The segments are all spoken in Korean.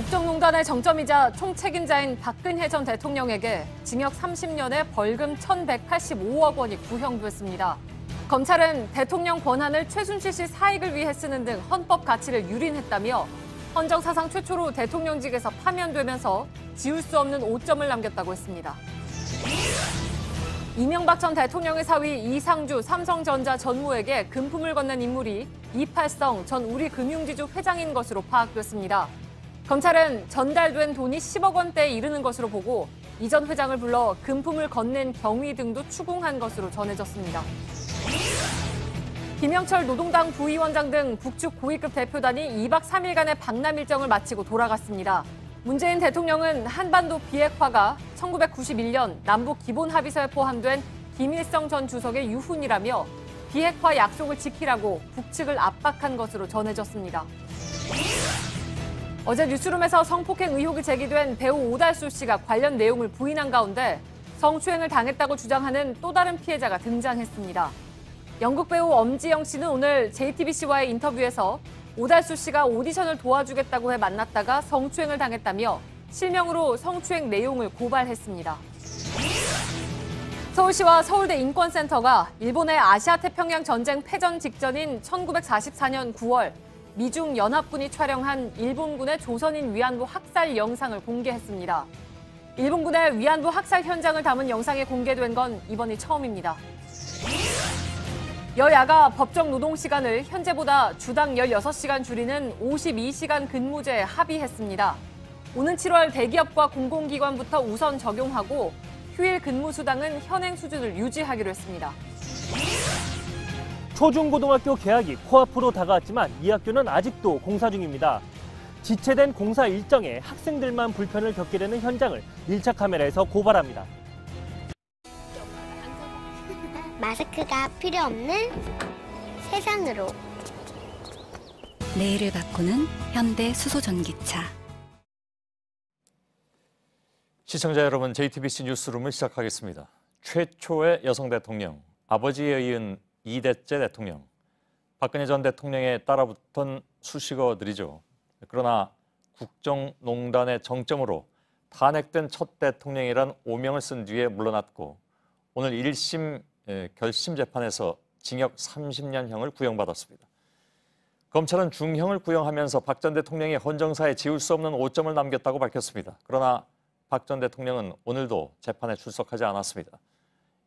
국정농단의 정점이자 총책임자인 박근혜 전 대통령에게 징역 30년에 벌금 1,185억 원이 구형됐습니다. 검찰은 대통령 권한을 최순실 씨 사익을 위해 쓰는 등 헌법 가치를 유린했다며 헌정사상 최초로 대통령직에서 파면되면서 지울 수 없는 오점을 남겼다고 했습니다. 이명박 전 대통령의 사위 이상주 삼성전자 전무에게 금품을 건넨 인물이 이팔성 전 우리금융지주 회장인 것으로 파악됐습니다. 검찰은 전달된 돈이 10억 원대에 이르는 것으로 보고 이 전 회장을 불러 금품을 건넨 경위 등도 추궁한 것으로 전해졌습니다. 김영철 노동당 부위원장 등 북측 고위급 대표단이 2박 3일간의 방남 일정을 마치고 돌아갔습니다. 문재인 대통령은 한반도 비핵화가 1991년 남북 기본합의서에 포함된 김일성 전 주석의 유훈이라며 비핵화 약속을 지키라고 북측을 압박한 것으로 전해졌습니다. 어제 뉴스룸에서 성폭행 의혹이 제기된 배우 오달수 씨가 관련 내용을 부인한 가운데 성추행을 당했다고 주장하는 또 다른 피해자가 등장했습니다. 연극 배우 엄지영 씨는 오늘 JTBC와의 인터뷰에서 오달수 씨가 오디션을 도와주겠다고 해 만났다가 성추행을 당했다며 실명으로 성추행 내용을 고발했습니다. 서울시와 서울대 인권센터가 일본의 아시아태평양 전쟁 패전 직전인 1944년 9월 미중 연합군이 촬영한 일본군의 조선인 위안부 학살 영상을 공개했습니다. 일본군의 위안부 학살 현장을 담은 영상이 공개된 건 이번이 처음입니다. 여야가 법정 노동시간을 현재보다 주당 16시간 줄이는 52시간 근무제에 합의했습니다. 오는 7월 대기업과 공공기관부터 우선 적용하고 휴일 근무 수당은 현행 수준을 유지하기로 했습니다. 초중고등학교 개학이 코앞으로 다가왔지만 이 학교는 아직도 공사 중입니다. 지체된 공사 일정에 학생들만 불편을 겪게 되는 현장을 1차 카메라에서 고발합니다. 마스크가 필요 없는 세상으로. 내일을 바꾸는 현대 수소전기차. 시청자 여러분, JTBC 뉴스룸을 시작하겠습니다. 최초의 여성 대통령, 아버지에 이은 2대째 대통령. 박근혜 전 대통령에 따라붙은 수식어들이죠. 그러나 국정농단의 정점으로 탄핵된 첫 대통령이란 오명을 쓴 뒤에 물러났고 오늘 1심 결심 재판에서 징역 30년형을 구형받았습니다. 검찰은 중형을 구형하면서 박 전 대통령이 헌정사에 지울 수 없는 오점을 남겼다고 밝혔습니다. 그러나 박 전 대통령은 오늘도 재판에 출석하지 않았습니다.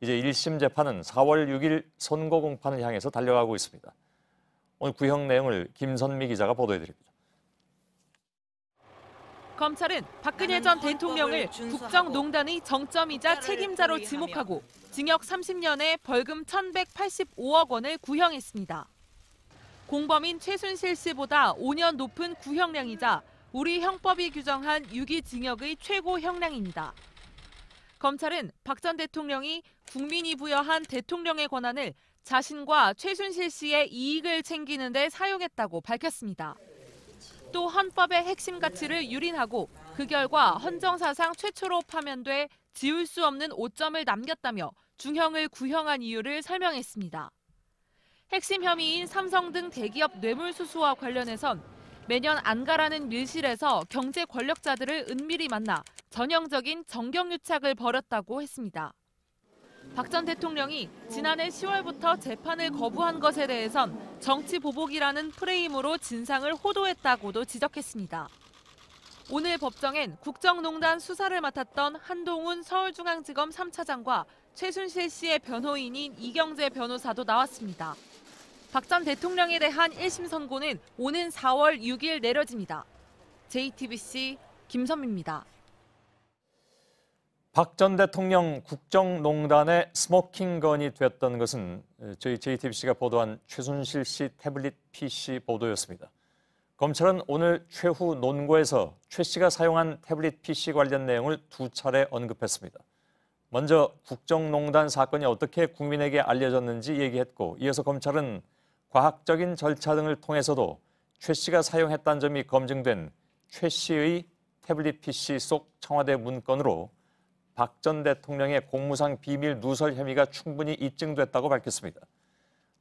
이제 1심 재판은 4월 6일 선고 공판을 향해서 달려가고 있습니다. 오늘 구형 내용을 김선미 기자가 보도해드립니다. 검찰은 박근혜 전 대통령을 국정농단의 정점이자 책임자로 지목하고 징역 30년에 벌금 1,185억 원을 구형했습니다. 공범인 최순실 씨보다 5년 높은 구형량이자 우리 형법이 규정한 유기징역의 최고 형량입니다. 검찰은 박 전 대통령이 국민이 부여한 대통령의 권한을 자신과 최순실 씨의 이익을 챙기는 데 사용했다고 밝혔습니다. 또 헌법의 핵심 가치를 유린하고 그 결과 헌정사상 최초로 파면돼 지울 수 없는 오점을 남겼다며 중형을 구형한 이유를 설명했습니다. 핵심 혐의인 삼성 등 대기업 뇌물수수와 관련해선 매년 안가라는 밀실에서 경제 권력자들을 은밀히 만나 전형적인 정경유착을 벌였다고 했습니다. 박 전 대통령이 지난해 10월부터 재판을 거부한 것에 대해선 정치 보복이라는 프레임으로 진상을 호도했다고도 지적했습니다. 오늘 법정엔 국정농단 수사를 맡았던 한동훈 서울중앙지검 3차장과 최순실 씨의 변호인인 이경재 변호사도 나왔습니다. 박 전 대통령에 대한 1심 선고는 오는 4월 6일 내려집니다. JTBC 김선미입니다. 박 전 대통령 국정농단의 스모킹건이 됐던 것은 저희 JTBC가 보도한 최순실 씨 태블릿 PC 보도였습니다. 검찰은 오늘 최후 논고에서 최 씨가 사용한 태블릿 PC 관련 내용을 2차례 언급했습니다. 먼저 국정농단 사건이 어떻게 국민에게 알려졌는지 얘기했고 이어서 검찰은 과학적인 절차 등을 통해서도 최 씨가 사용했다는 점이 검증된 최 씨의 태블릿 PC 속 청와대 문건으로 박 전 대통령의 공무상 비밀 누설 혐의가 충분히 입증됐다고 밝혔습니다.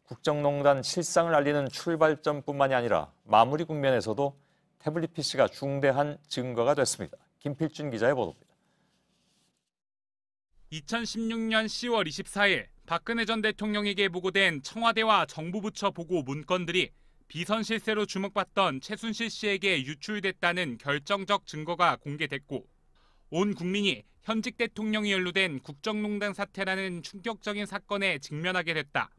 국정농단 실상을 알리는 출발점뿐만이 아니라 마무리 국면에서도 태블릿 PC가 중대한 증거가 됐습니다. 김필준 기자의 보도입니다. 2016년 10월 24일 박근혜 전 대통령에게 보고된 청와대와 정부부처 보고 문건들이 비선 실세로 주목받던 최순실 씨에게 유출됐다는 결정적 증거가 공개됐고 온 국민이 현직 대통령이 연루된 국정농단 사태라는 충격적인 사건에 직면하게 됐다.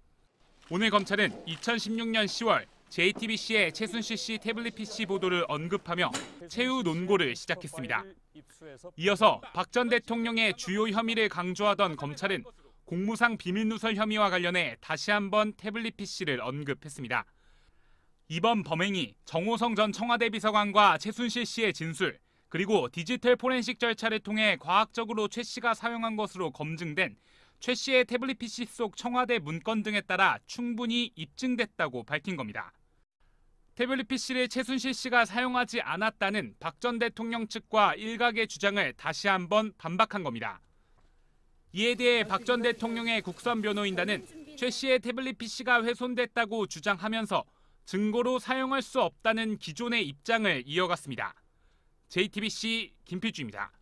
오늘 검찰은 2016년 10월 JTBC의 최순실 씨 태블릿 PC 보도를 언급하며 최후 논고를 시작했습니다. 이어서 박 전 대통령의 주요 혐의를 강조하던 검찰은 공무상 비밀누설 혐의와 관련해 다시 한번 태블릿 PC를 언급했습니다. 이번 범행이 정호성 전 청와대 비서관과 최순실 씨의 진술, 그리고 디지털 포렌식 절차를 통해 과학적으로 최 씨가 사용한 것으로 검증된 최 씨의 태블릿 PC 속 청와대 문건 등에 따라 충분히 입증됐다고 밝힌 겁니다. 태블릿 PC를 최순실 씨가 사용하지 않았다는 박 전 대통령 측과 일각의 주장을 다시 한번 반박한 겁니다. 이에 대해 박 전 대통령의 국선 변호인단은 최 씨의 태블릿 PC가 훼손됐다고 주장하면서 증거로 사용할 수 없다는 기존의 입장을 이어갔습니다. JTBC 김필주입니다.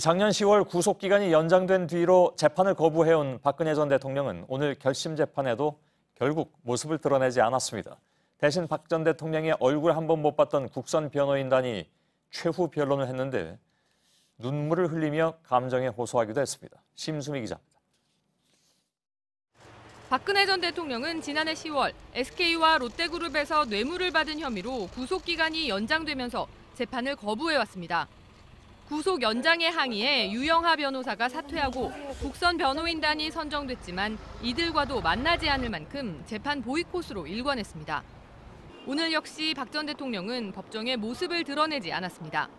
작년 10월 구속기간이 연장된 뒤로 재판을 거부해온 박근혜 전 대통령은 오늘 결심 재판에도 결국 모습을 드러내지 않았습니다. 대신 박 전 대통령의 얼굴 한 번 못 봤던 국선 변호인단이 최후 변론을 했는데 눈물을 흘리며 감정에 호소하기도 했습니다. 심수미 기자입니다. 박근혜 전 대통령은 지난해 10월 SK와 롯데그룹에서 뇌물을 받은 혐의로 구속기간이 연장되면서 재판을 거부해왔습니다. 구속 연장의 항의에 유영하 변호사가 사퇴하고 국선 변호인단이 선정됐지만 이들과도 만나지 않을 만큼 재판 보이콧으로 일관했습니다. 오늘 역시 박 전 대통령은 법정에 모습을 드러내지 않았습니다.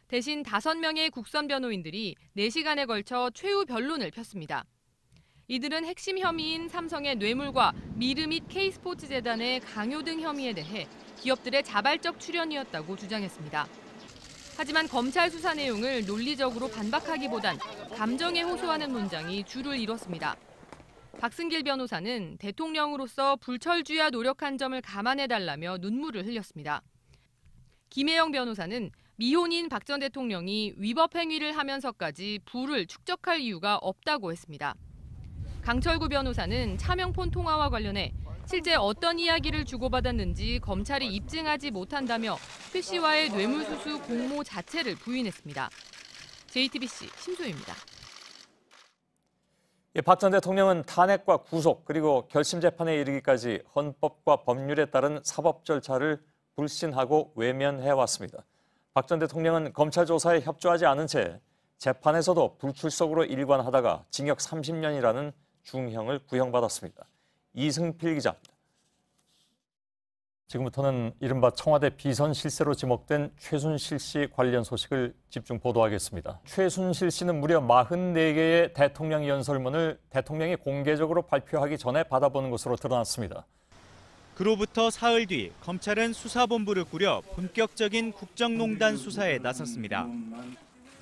대신 5명의 국선 변호인들이 4시간에 걸쳐 최후 변론을 폈습니다. 이들은 핵심 혐의인 삼성의 뇌물과 미르 및 K스포츠재단의 강요 등 혐의에 대해 기업들의 자발적 출연이었다고 주장했습니다. 하지만 검찰 수사 내용을 논리적으로 반박하기보단 감정에 호소하는 문장이 줄을 이뤘습니다. 박승길 변호사는 대통령으로서 불철주야 노력한 점을 감안해달라며 눈물을 흘렸습니다. 김혜영 변호사는 미혼인 박 전 대통령이 위법 행위를 하면서까지 부를 축적할 이유가 없다고 했습니다. 강철구 변호사는 차명폰 통화와 관련해 실제 어떤 이야기를 주고받았는지 검찰이 입증하지 못한다며 최 씨와의 뇌물수수 공모 자체를 부인했습니다. JTBC 심소희입니다. 박 전 대통령은 탄핵과 구속 그리고 결심 재판에 이르기까지 헌법과 법률에 따른 사법 절차를 불신하고 외면해왔습니다. 박 전 대통령은 검찰 조사에 협조하지 않은 채 재판에서도 불출석으로 일관하다가 징역 30년이라는 중형을 구형받았습니다. 이승필 기자입니다. 지금부터는 이른바 청와대 비선 실세로 지목된 최순실 씨 관련 소식을 집중 보도하겠습니다. 최순실 씨는 무려 44개의 대통령 연설문을 대통령이 공개적으로 발표하기 전에 받아보는 것으로 드러났습니다. 그로부터 사흘 뒤 검찰은 수사본부를 꾸려 본격적인 국정농단 수사에 나섰습니다.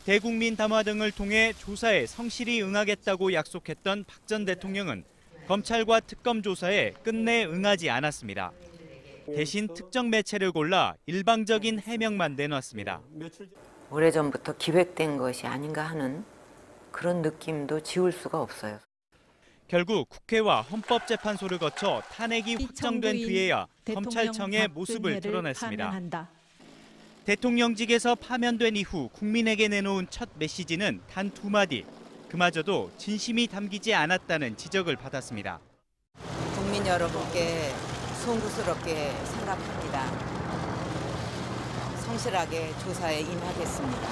대국민 담화 등을 통해 조사에 성실히 응하겠다고 약속했던 박 전 대통령은 검찰과 특검 조사에 끝내 응하지 않았습니다. 대신 특정 매체를 골라 일방적인 해명만 내놨습니다. 오래전부터 기획된 것이 아닌가 하는 그런 느낌도 지울 수가 없어요. 결국 국회와 헌법재판소를 거쳐 탄핵이 확정된 뒤에야 검찰청의 모습을 드러냈습니다. 대통령직에서 파면된 이후 국민에게 내놓은 첫 메시지는 단 2마디. 그마저도 진심이 담기지 않았다는 지적을 받았습니다. 국민 여러분께 송구스럽게 생각합니다. 성실하게 조사에 임하겠습니다.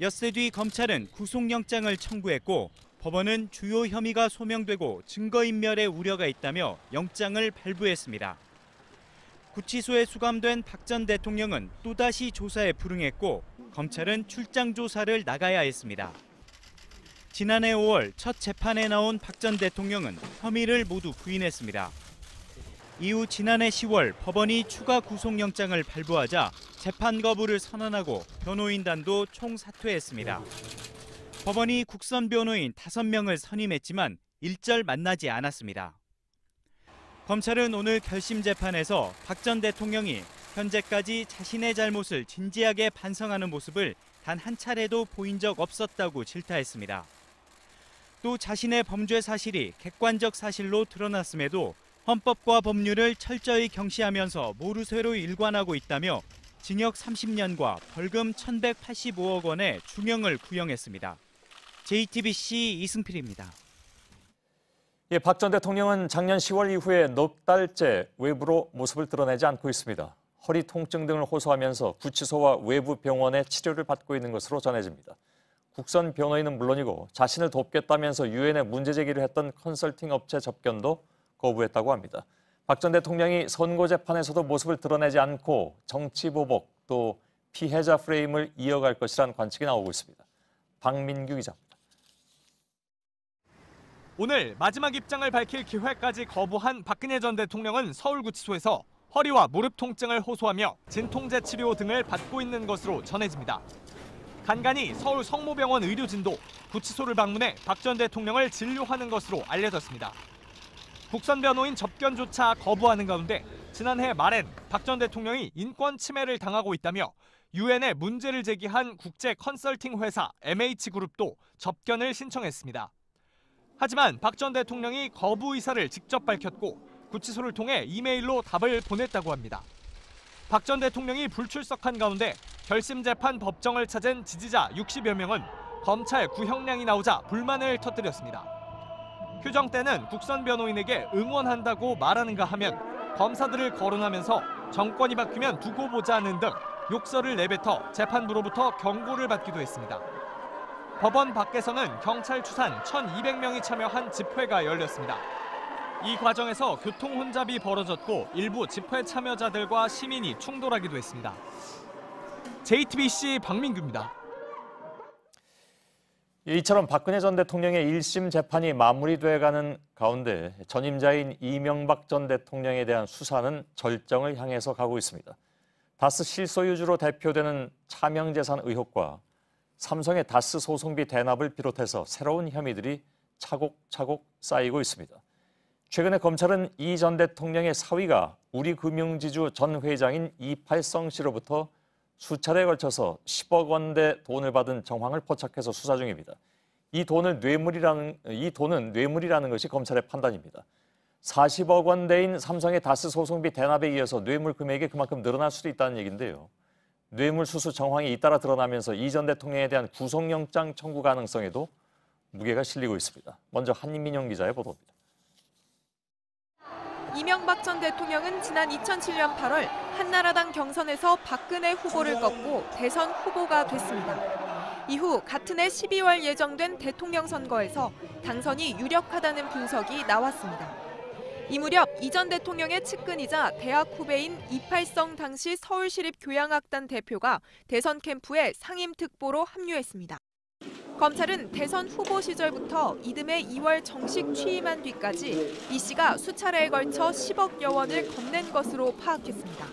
엿새 뒤 검찰은 구속영장을 청구했고 법원은 주요 혐의가 소명되고 증거인멸의 우려가 있다며 영장을 발부했습니다. 구치소에 수감된 박 전 대통령은 또다시 조사에 불응했고 검찰은 출장 조사를 나가야 했습니다. 지난해 5월 첫 재판에 나온 박 전 대통령은 혐의를 모두 부인했습니다. 이후 지난해 10월 법원이 추가 구속영장을 발부하자 재판 거부를 선언하고 변호인단도 총사퇴했습니다. 법원이 국선 변호인 5명을 선임했지만 일절 만나지 않았습니다. 검찰은 오늘 결심 재판에서 박 전 대통령이 현재까지 자신의 잘못을 진지하게 반성하는 모습을 단 한 차례도 보인 적 없었다고 질타했습니다. 또 자신의 범죄 사실이 객관적 사실로 드러났음에도 헌법과 법률을 철저히 경시하면서 모르쇠로 일관하고 있다며 징역 30년과 벌금 1,185억 원의 중형을 구형했습니다. JTBC 이승필입니다. 박 전 대통령은 작년 10월 이후에 넉 달째 외부로 모습을 드러내지 않고 있습니다. 허리 통증 등을 호소하면서 구치소와 외부 병원에 치료를 받고 있는 것으로 전해집니다. 국선 변호인은 물론이고 자신을 돕겠다면서 유엔에 문제 제기를 했던 컨설팅 업체 접견도 거부했다고 합니다. 박 전 대통령이 선고 재판에서도 모습을 드러내지 않고 정치 보복 또 피해자 프레임을 이어갈 것이란 관측이 나오고 있습니다. 박민규 기자입니다. 오늘 마지막 입장을 밝힐 기회까지 거부한 박근혜 전 대통령은 서울구치소에서 허리와 무릎 통증을 호소하며 진통제 치료 등을 받고 있는 것으로 전해집니다. 간간히 서울 성모병원 의료진도 구치소를 방문해 박 전 대통령을 진료하는 것으로 알려졌습니다. 국선 변호인 접견조차 거부하는 가운데 지난해 말엔 박 전 대통령이 인권 침해를 당하고 있다며 유엔에 문제를 제기한 국제 컨설팅 회사 MH그룹도 접견을 신청했습니다. 하지만 박 전 대통령이 거부 의사를 직접 밝혔고 구치소를 통해 이메일로 답을 보냈다고 합니다. 박 전 대통령이 불출석한 가운데 결심 재판 법정을 찾은 지지자 60여 명은 검찰 구형량이 나오자 불만을 터뜨렸습니다. 휴정 때는 국선 변호인에게 응원한다고 말하는가 하면 검사들을 거론하면서 정권이 바뀌면 두고 보자는 등 욕설을 내뱉어 재판부로부터 경고를 받기도 했습니다. 법원 밖에서는 경찰 추산 1,200명이 참여한 집회가 열렸습니다. 이 과정에서 교통 혼잡이 벌어졌고 일부 집회 참여자들과 시민이 충돌하기도 했습니다. JTBC 박민규입니다. 이처럼 박근혜 전 대통령의 1심 재판이 마무리돼가는 가운데 전임자인 이명박 전 대통령에 대한 수사는 절정을 향해서 가고 있습니다. 다스 실소유주로 대표되는 차명재산 의혹과 삼성의 다스 소송비 대납을 비롯해서 새로운 혐의들이 차곡차곡 쌓이고 있습니다. 최근에 검찰은 이 전 대통령의 사위가 우리금융지주 전 회장인 이팔성 씨로부터 수차례에 걸쳐서 10억 원대 돈을 받은 정황을 포착해서 수사 중입니다. 이 돈은 뇌물이라는 것이 검찰의 판단입니다. 40억 원대인 삼성의 다스 소송비 대납에 이어서 뇌물 금액이 그만큼 늘어날 수도 있다는 얘기인데요. 뇌물 수수 정황이 잇따라 드러나면서 이 전 대통령에 대한 구속영장 청구 가능성에도 무게가 실리고 있습니다. 먼저 한민영 기자의 보도입니다. 이명박 전 대통령은 지난 2007년 8월 한나라당 경선에서 박근혜 후보를 꺾고 대선 후보가 됐습니다. 이후 같은 해 12월 예정된 대통령 선거에서 당선이 유력하다는 분석이 나왔습니다. 이 무렵 이 전 대통령의 측근이자 대학 후배인 이팔성 당시 서울시립 교양악단 대표가 대선 캠프에 상임특보로 합류했습니다. 검찰은 대선 후보 시절부터 이듬해 2월 정식 취임한 뒤까지 이 씨가 수차례에 걸쳐 10억여 원을 건넨 것으로 파악했습니다.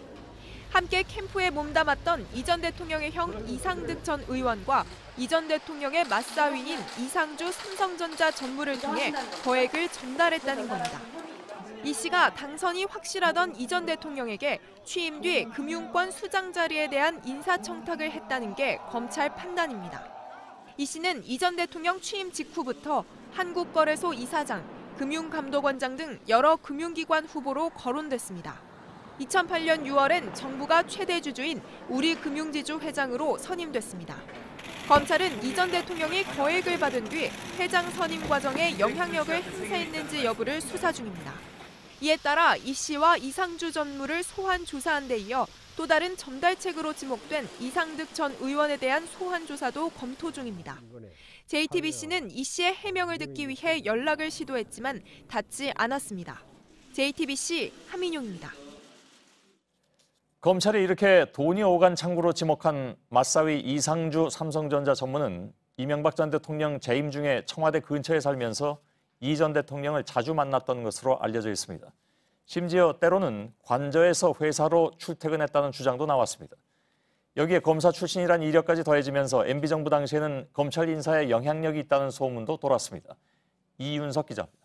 함께 캠프에 몸담았던 이 전 대통령의 형 이상득 전 의원과 이 전 대통령의 맞사위인 이상주 삼성전자 전무를 통해 거액을 전달했다는 겁니다. 이 씨가 당선이 확실하던 이 전 대통령에게 취임 뒤 금융권 수장 자리에 대한 인사청탁을 했다는 게 검찰 판단입니다. 이 씨는 이 전 대통령 취임 직후부터 한국거래소 이사장, 금융감독원장 등 여러 금융기관 후보로 거론됐습니다. 2008년 6월엔 정부가 최대 주주인 우리금융지주 회장으로 선임됐습니다. 검찰은 이 전 대통령이 거액을 받은 뒤 회장 선임 과정에 영향력을 행사했는지 여부를 수사 중입니다. 이에 따라 이 씨와 이상주 전무를 소환 조사한 데 이어 또 다른 전달책으로 지목된 이상득 전 의원에 대한 소환 조사도 검토 중입니다. JTBC는 이 씨의 해명을 듣기 위해 연락을 시도했지만 닿지 않았습니다. JTBC 하민용입니다. 검찰이 이렇게 돈이 오간 창구로 지목한 맞사위 이상주 삼성전자 전무는 이명박 전 대통령 재임 중에 청와대 근처에 살면서 이 전 대통령을 자주 만났던 것으로 알려져 있습니다. 심지어 때로는 관저에서 회사로 출퇴근했다는 주장도 나왔습니다. 여기에 검사 출신이란 이력까지 더해지면서 MB정부 당시에는 검찰 인사에 영향력이 있다는 소문도 돌았습니다. 이윤석 기자입니다.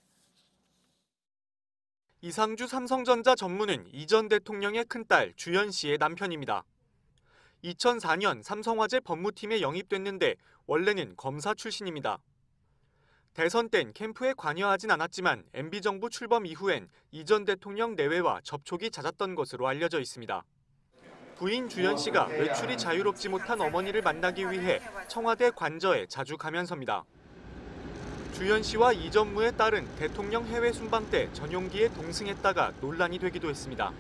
이상주 삼성전자 전무는 이 전 대통령의 큰딸 주연 씨의 남편입니다. 2004년 삼성화재 법무팀에 영입됐는데 원래는 검사 출신입니다. 대선 땐 캠프에 관여하진 않았지만 MB정부 출범 이후엔 이 전 대통령 내외와 접촉이 잦았던 것으로 알려져 있습니다. 부인 주연 씨가 외출이 자유롭지 못한 어머니를 만나기 위해 청와대 관저에 자주 가면서입니다. 주연 씨와 이 전무의 딸은 대통령 해외 순방 때 전용기에 동승했다가 논란이 되기도 했습니다.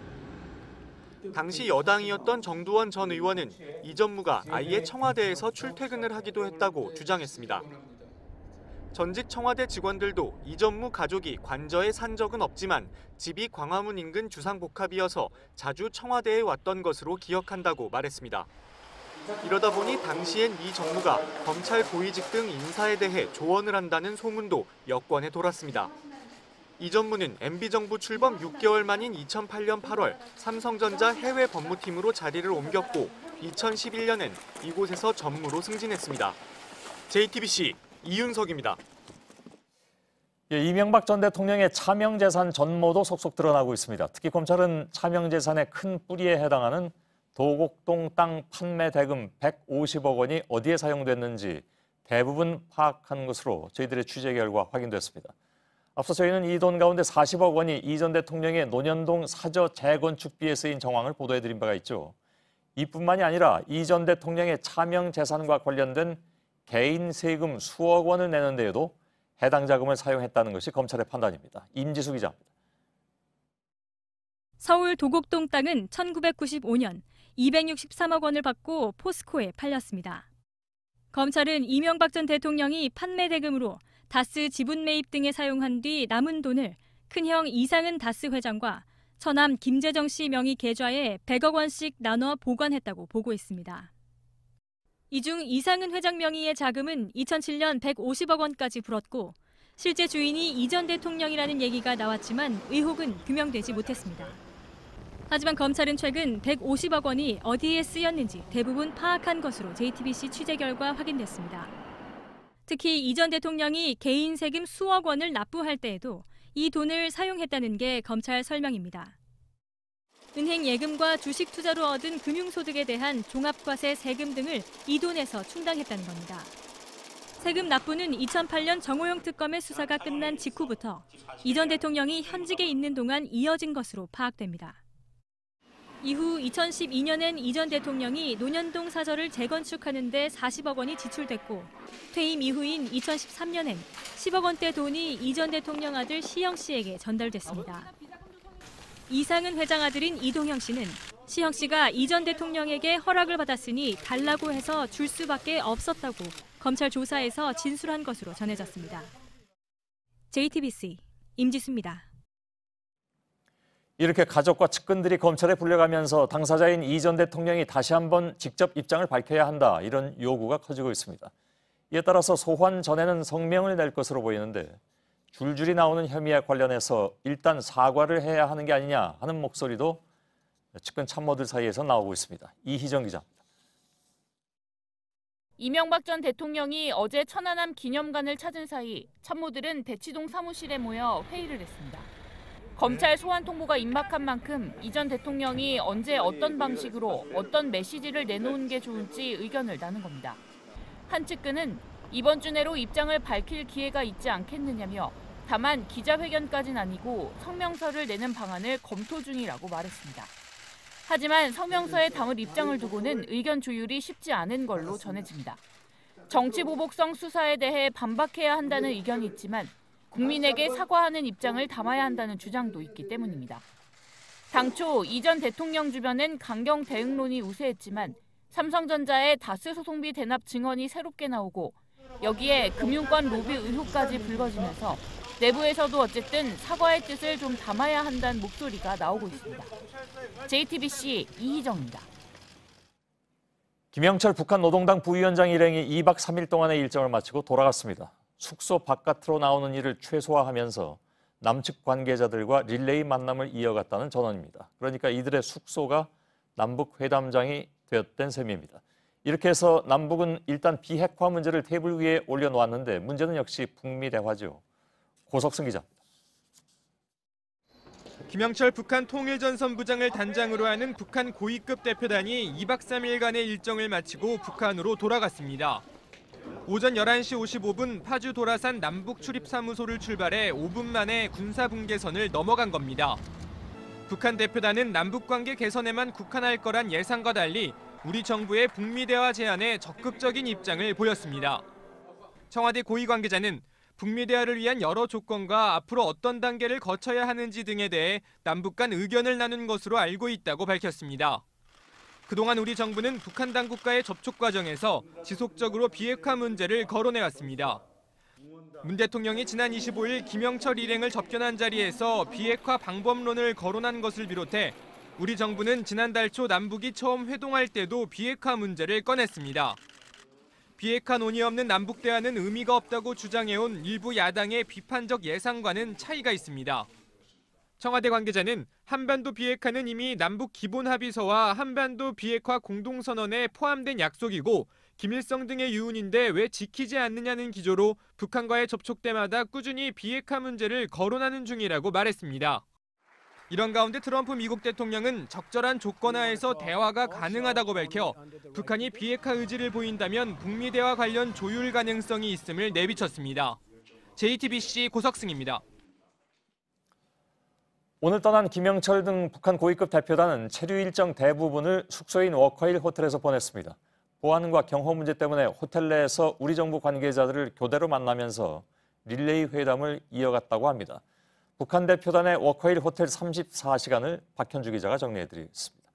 당시 여당이었던 정두원 전 의원은 이 전무가 아예 청와대에서 출퇴근을 하기도 했다고 주장했습니다. 전직 청와대 직원들도 이 전무 가족이 관저에 산 적은 없지만 집이 광화문 인근 주상복합이어서 자주 청와대에 왔던 것으로 기억한다고 말했습니다. 이러다 보니 당시엔 이 전무가 검찰 고위직 등 인사에 대해 조언을 한다는 소문도 여권에 돌았습니다. 이 전무는 MB정부 출범 6개월 만인 2008년 8월 삼성전자 해외 법무팀으로 자리를 옮겼고 2011년엔 이곳에서 전무로 승진했습니다. JTBC 이윤석입니다. 이명박 전 대통령의 차명재산 전모도 속속 드러나고 있습니다. 특히 검찰은 차명재산의 큰 뿌리에 해당하는 도곡동 땅 판매 대금 150억 원이 어디에 사용됐는지 대부분 파악한 것으로 저희들의 취재 결과 확인됐습니다. 앞서 저희는 이 돈 가운데 40억 원이 이 전 대통령의 논현동 사저 재건축비에 쓰인 정황을 보도해드린 바가 있죠. 이뿐만이 아니라 이 전 대통령의 차명 재산과 관련된 개인 세금 수억 원을 내는 데에도 해당 자금을 사용했다는 것이 검찰의 판단입니다. 임지수 기자입니다. 서울 도곡동 땅은 1995년 263억 원을 받고 포스코에 팔렸습니다. 검찰은 이명박 전 대통령이 판매 대금으로 다스 지분 매입 등에 사용한 뒤 남은 돈을 큰형 이상은 다스 회장과 처남 김재정 씨 명의 계좌에 100억 원씩 나눠 보관했다고 보고했습니다. 이 중 이상은 회장 명의의 자금은 2007년 150억 원까지 불었고 실제 주인이 이 전 대통령이라는 얘기가 나왔지만 의혹은 규명되지 못했습니다. 하지만 검찰은 최근 150억 원이 어디에 쓰였는지 대부분 파악한 것으로 JTBC 취재 결과 확인됐습니다. 특히 이 전 대통령이 개인 세금 수억 원을 납부할 때에도 이 돈을 사용했다는 게 검찰 설명입니다. 은행 예금과 주식 투자로 얻은 금융소득에 대한 종합과세 세금 등을 이 돈에서 충당했다는 겁니다. 세금 납부는 2008년 정호영 특검의 수사가 끝난 직후부터 이 전 대통령이 현직에 있는 동안 이어진 것으로 파악됩니다. 이후 2012년엔 이 전 대통령이 논현동 사저를 재건축하는 데 40억 원이 지출됐고 퇴임 이후인 2013년엔 10억 원대 돈이 이 전 대통령 아들 시형 씨에게 전달됐습니다. 이상은 회장 아들인 이동형 씨는 시형 씨가 이 전 대통령에게 허락을 받았으니 달라고 해서 줄 수밖에 없었다고 검찰 조사에서 진술한 것으로 전해졌습니다. JTBC 임지수입니다. 이렇게 가족과 측근들이 검찰에 불려가면서 당사자인 이 전 대통령이 다시 한번 직접 입장을 밝혀야 한다, 이런 요구가 커지고 있습니다. 이에 따라서 소환 전에는 성명을 낼 것으로 보이는데 줄줄이 나오는 혐의에 관련해서 일단 사과를 해야 하는 게 아니냐 하는 목소리도 측근 참모들 사이에서 나오고 있습니다. 이희정 기자입니다. 이명박 전 대통령이 어제 천안함 기념관을 찾은 사이 참모들은 대치동 사무실에 모여 회의를 했습니다. 검찰 소환 통보가 임박한 만큼 이 전 대통령이 언제 어떤 방식으로 어떤 메시지를 내놓은 게 좋을지 의견을 나눈 겁니다. 한 측근은 이번 주 내로 입장을 밝힐 기회가 있지 않겠느냐며 다만 기자회견까지는 아니고 성명서를 내는 방안을 검토 중이라고 말했습니다. 하지만 성명서에 담을 입장을 두고는 의견 조율이 쉽지 않은 걸로 전해집니다. 정치보복성 수사에 대해 반박해야 한다는 의견이 있지만 국민에게 사과하는 입장을 담아야 한다는 주장도 있기 때문입니다. 당초 이 전 대통령 주변엔 강경 대응론이 우세했지만 삼성전자의 다스 소송비 대납 증언이 새롭게 나오고 여기에 금융권 로비 의혹까지 불거지면서 내부에서도 어쨌든 사과의 뜻을 좀 담아야 한다는 목소리가 나오고 있습니다. JTBC 이희정입니다. 김영철 북한 노동당 부위원장 일행이 2박 3일 동안의 일정을 마치고 돌아갔습니다. 숙소 바깥으로 나오는 일을 최소화하면서 남측 관계자들과 릴레이 만남을 이어갔다는 전언입니다. 그러니까 이들의 숙소가 남북 회담장이 되었던 셈입니다. 이렇게 해서 남북은 일단 비핵화 문제를 테이블 위에 올려놓았는데 문제는 역시 북미 대화죠. 고석승 기자입니다. 김영철 북한 통일전선부장을 단장으로 하는 북한 고위급 대표단이 2박 3일간의 일정을 마치고 북한으로 돌아갔습니다. 오전 11시 55분 파주 도라산 남북 출입사무소를 출발해 5분 만에 군사분계선을 넘어간 겁니다. 북한 대표단은 남북관계 개선에만 국한할 거란 예상과 달리 우리 정부의 북미 대화 제안에 적극적인 입장을 보였습니다. 청와대 고위 관계자는 북미 대화를 위한 여러 조건과 앞으로 어떤 단계를 거쳐야 하는지 등에 대해 남북 간 의견을 나눈 것으로 알고 있다고 밝혔습니다. 그동안 우리 정부는 북한 당국과의 접촉 과정에서 지속적으로 비핵화 문제를 거론해왔습니다. 문 대통령이 지난 25일 김영철 일행을 접견한 자리에서 비핵화 방법론을 거론한 것을 비롯해 우리 정부는 지난달 초 남북이 처음 회동할 때도 비핵화 문제를 꺼냈습니다. 비핵화 논의 없는 남북 대화는 의미가 없다고 주장해온 일부 야당의 비판적 예상과는 차이가 있습니다. 청와대 관계자는 한반도 비핵화는 이미 남북 기본합의서와 한반도 비핵화 공동선언에 포함된 약속이고 김일성 등의 유언인데 왜 지키지 않느냐는 기조로 북한과의 접촉 때마다 꾸준히 비핵화 문제를 거론하는 중이라고 말했습니다. 이런 가운데 트럼프 미국 대통령은 적절한 조건하에서 대화가 가능하다고 밝혀 북한이 비핵화 의지를 보인다면 북미 대화 관련 조율 가능성이 있음을 내비쳤습니다. JTBC 고석승입니다. 오늘 떠난 김영철 등 북한 고위급 대표단은 체류 일정 대부분을 숙소인 워커힐 호텔에서 보냈습니다. 보안과 경호 문제 때문에 호텔 내에서 우리 정부 관계자들을 교대로 만나면서 릴레이 회담을 이어갔다고 합니다. 북한 대표단의 워커힐 호텔 34시간을 박현주 기자가 정리해드리겠습니다.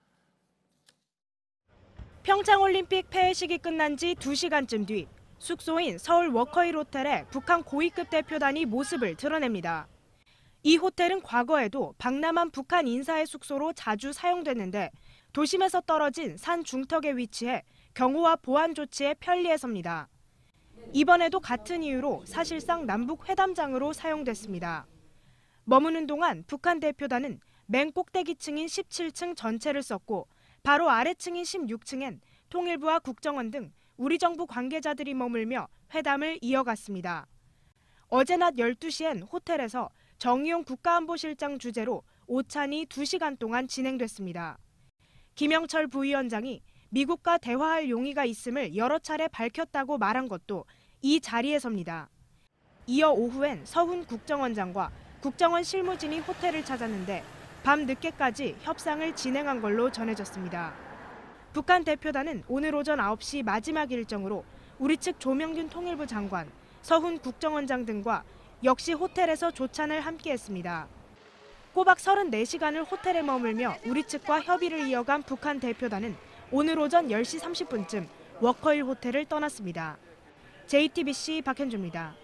평창올림픽 폐회식이 끝난 지 2시간쯤 뒤 숙소인 서울 워커힐 호텔에 북한 고위급 대표단이 모습을 드러냅니다. 이 호텔은 과거에도 박람한 북한 인사의 숙소로 자주 사용됐는데 도심에서 떨어진 산 중턱에 위치해 경호와 보안 조치에 편리해서입니다. 이번에도 같은 이유로 사실상 남북 회담장으로 사용됐습니다. 머무는 동안 북한 대표단은 맨 꼭대기층인 17층 전체를 썼고 바로 아래층인 16층엔 통일부와 국정원 등 우리 정부 관계자들이 머물며 회담을 이어갔습니다. 어제 낮 12시엔 호텔에서 정의용 국가안보실장 주재로 오찬이 2시간 동안 진행됐습니다. 김영철 부위원장이 미국과 대화할 용의가 있음을 여러 차례 밝혔다고 말한 것도 이 자리에서입니다. 이어 오후엔 서훈 국정원장과 국정원 실무진이 호텔을 찾았는데 밤 늦게까지 협상을 진행한 걸로 전해졌습니다. 북한 대표단은 오늘 오전 9시 마지막 일정으로 우리 측 조명균 통일부 장관, 서훈 국정원장 등과 역시 호텔에서 조찬을 함께했습니다. 꼬박 34시간을 호텔에 머물며 우리 측과 협의를 이어간 북한 대표단은 오늘 오전 10시 30분쯤 워커힐 호텔을 떠났습니다. JTBC 박현주입니다.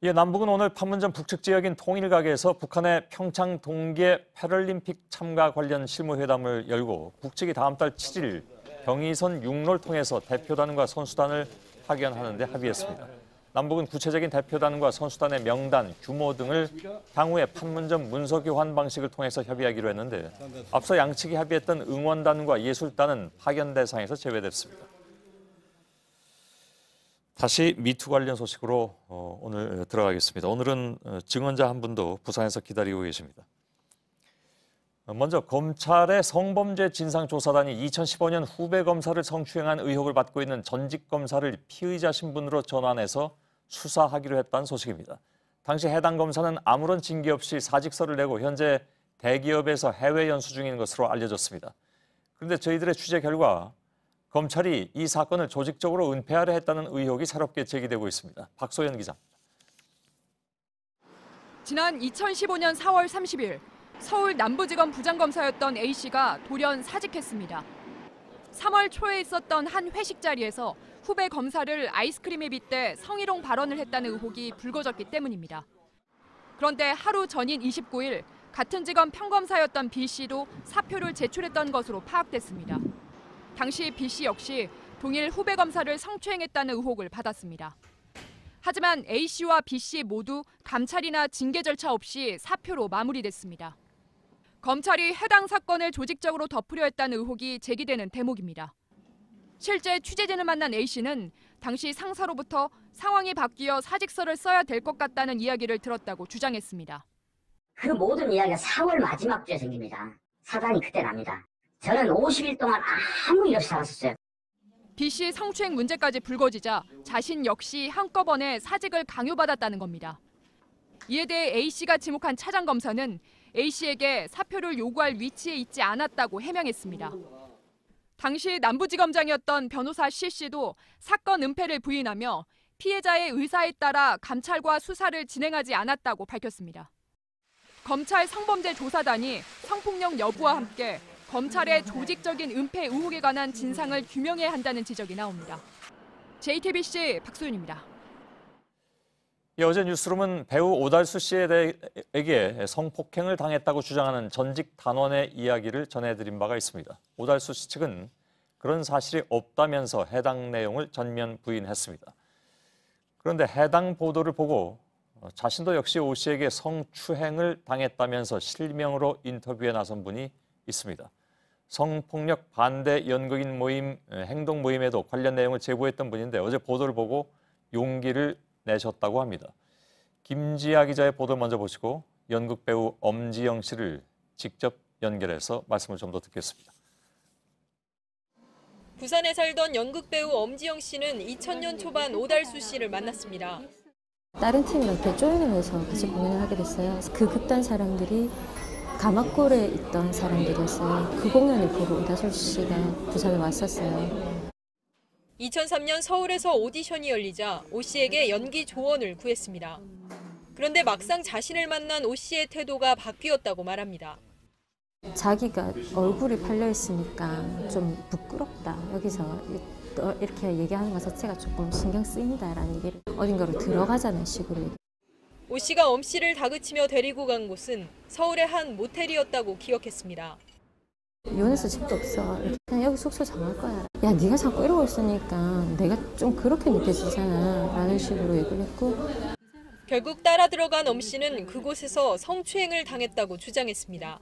남북은 오늘 판문점 북측 지역인 통일각에서 북한의 평창 동계 패럴림픽 참가 관련 실무회담을 열고 북측이 다음 달 7일 경의선 육로를 통해서 대표단과 선수단을 파견하는 데 합의했습니다. 남북은 구체적인 대표단과 선수단의 명단, 규모 등을 향후에 판문점 문서 교환 방식을 통해서 협의하기로 했는데 앞서 양측이 합의했던 응원단과 예술단은 파견 대상에서 제외됐습니다. 다시 미투 관련 소식으로 오늘 들어가겠습니다. 오늘은 증언자 한 분도 부산에서 기다리고 계십니다. 먼저 검찰의 성범죄 진상조사단이 2015년 후배 검사를 성추행한 의혹을 받고 있는 전직 검사를 피의자 신분으로 전환해서 수사하기로 했다는 소식입니다. 당시 해당 검사는 아무런 징계 없이 사직서를 내고 현재 대기업에서 해외 연수 중인 것으로 알려졌습니다. 그런데 저희들의 취재 결과 검찰이 이 사건을 조직적으로 은폐하려 했다는 의혹이 새롭게 제기되고 있습니다. 박소연 기자입니다. 지난 2015년 4월 30일 서울 남부지검 부장검사였던 A씨가 돌연 사직했습니다. 3월 초에 있었던 한 회식 자리에서 후배 검사를 아이스크림에 빗대 성희롱 발언을 했다는 의혹이 불거졌기 때문입니다. 그런데 하루 전인 29일 같은 지검 평검사였던 B씨도 사표를 제출했던 것으로 파악됐습니다. 당시 B씨 역시 동일 후배 검사를 성추행했다는 의혹을 받았습니다. 하지만 A씨와 B씨 모두 감찰이나 징계 절차 없이 사표로 마무리됐습니다. 검찰이 해당 사건을 조직적으로 덮으려 했다는 의혹이 제기되는 대목입니다. 실제 취재진을 만난 A씨는 당시 상사로부터 상황이 바뀌어 사직서를 써야 될 것 같다는 이야기를 들었다고 주장했습니다. 그 모든 이야기가 4월 마지막 주에 생깁니다. 사단이 그때 납니다. 저는 50일 동안 아무 일 없이 살았었어요. B 씨의 성추행 문제까지 불거지자 자신 역시 한꺼번에 사직을 강요받았다는 겁니다. 이에 대해 A 씨가 지목한 차장 검사는 A 씨에게 사표를 요구할 위치에 있지 않았다고 해명했습니다. 당시 남부지검장이었던 변호사 C 씨도 사건 은폐를 부인하며 피해자의 의사에 따라 감찰과 수사를 진행하지 않았다고 밝혔습니다. 검찰 성범죄 조사단이 성폭력 여부와 함께 검찰의 조직적인 은폐 의혹에 관한 진상을 규명해야 한다는 지적이 나옵니다. JTBC 박소윤입니다. 어제 뉴스룸은 배우 오달수 씨에게 성폭행을 당했다고 주장하는 전직 단원의 이야기를 전해드린 바가 있습니다. 오달수 씨 측은 그런 사실이 없다면서 해당 내용을 전면 부인했습니다. 그런데 해당 보도를 보고 자신도 역시 오 씨에게 성추행을 당했다면서 실명으로 인터뷰에 나선 분이 있습니다. 성폭력 반대 연극인 모임, 행동 모임에도 관련 내용을 제보했던 분인데 어제 보도를 보고 용기를 내셨다고 합니다. 김지아 기자의 보도를 먼저 보시고 연극 배우 엄지영 씨를 직접 연결해서 말씀을 좀 더 듣겠습니다. 부산에 살던 연극 배우 엄지영 씨는 2000년 초반 오달수 씨를 만났습니다. 다른 팀이랑 조인을 같이 공연을 하게 됐어요. 그 극단 사람들이 가막골에 있던 사람들이었어요. 그 공연을 보러 오달수 씨가 부산에 왔었어요. 2003년 서울에서 오디션이 열리자 오 씨에게 연기 조언을 구했습니다. 그런데 막상 자신을 만난 오 씨의 태도가 바뀌었다고 말합니다. 자기가 얼굴이 팔려 있으니까 좀 부끄럽다. 여기서 이렇게 얘기하는 것 자체가 조금 신경 쓰인다라는 얘기를 어딘가로 들어가자는 식으로. 오 씨가 엄 씨를 다그치며 데리고 간 곳은 서울의 한 모텔이었다고 기억했습니다. 이혼해서 집도 없어. 그냥 여기 숙소 정할 거야. 야, 네가 자꾸 이러고 있으니까 내가 좀 그렇게 느껴지잖아. 라는 식으로 얘기를 했고. 결국 따라 들어간 엄 씨는 그곳에서 성추행을 당했다고 주장했습니다.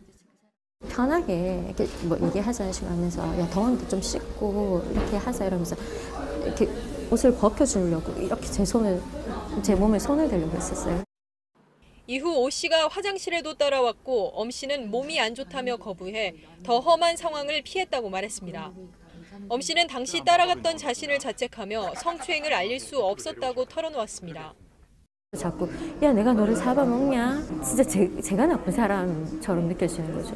편하게 이렇게 뭐 얘기하자는 식으로 하면서 야, 더우니까 좀 씻고 이렇게 하자 이러면서 이렇게 옷을 벗겨주려고 이렇게 제 몸에 손을 대려고 했었어요. 이후 오 씨가 화장실에도 따라왔고 엄 씨는 몸이 안 좋다며 거부해 더 험한 상황을 피했다고 말했습니다. 엄 씨는 당시 따라갔던 자신을 자책하며 성추행을 알릴 수 없었다고 털어놓았습니다. 자꾸 야, 내가 너를 잡아먹냐? 진짜 제가 나쁜 사람처럼 느껴지는 거죠.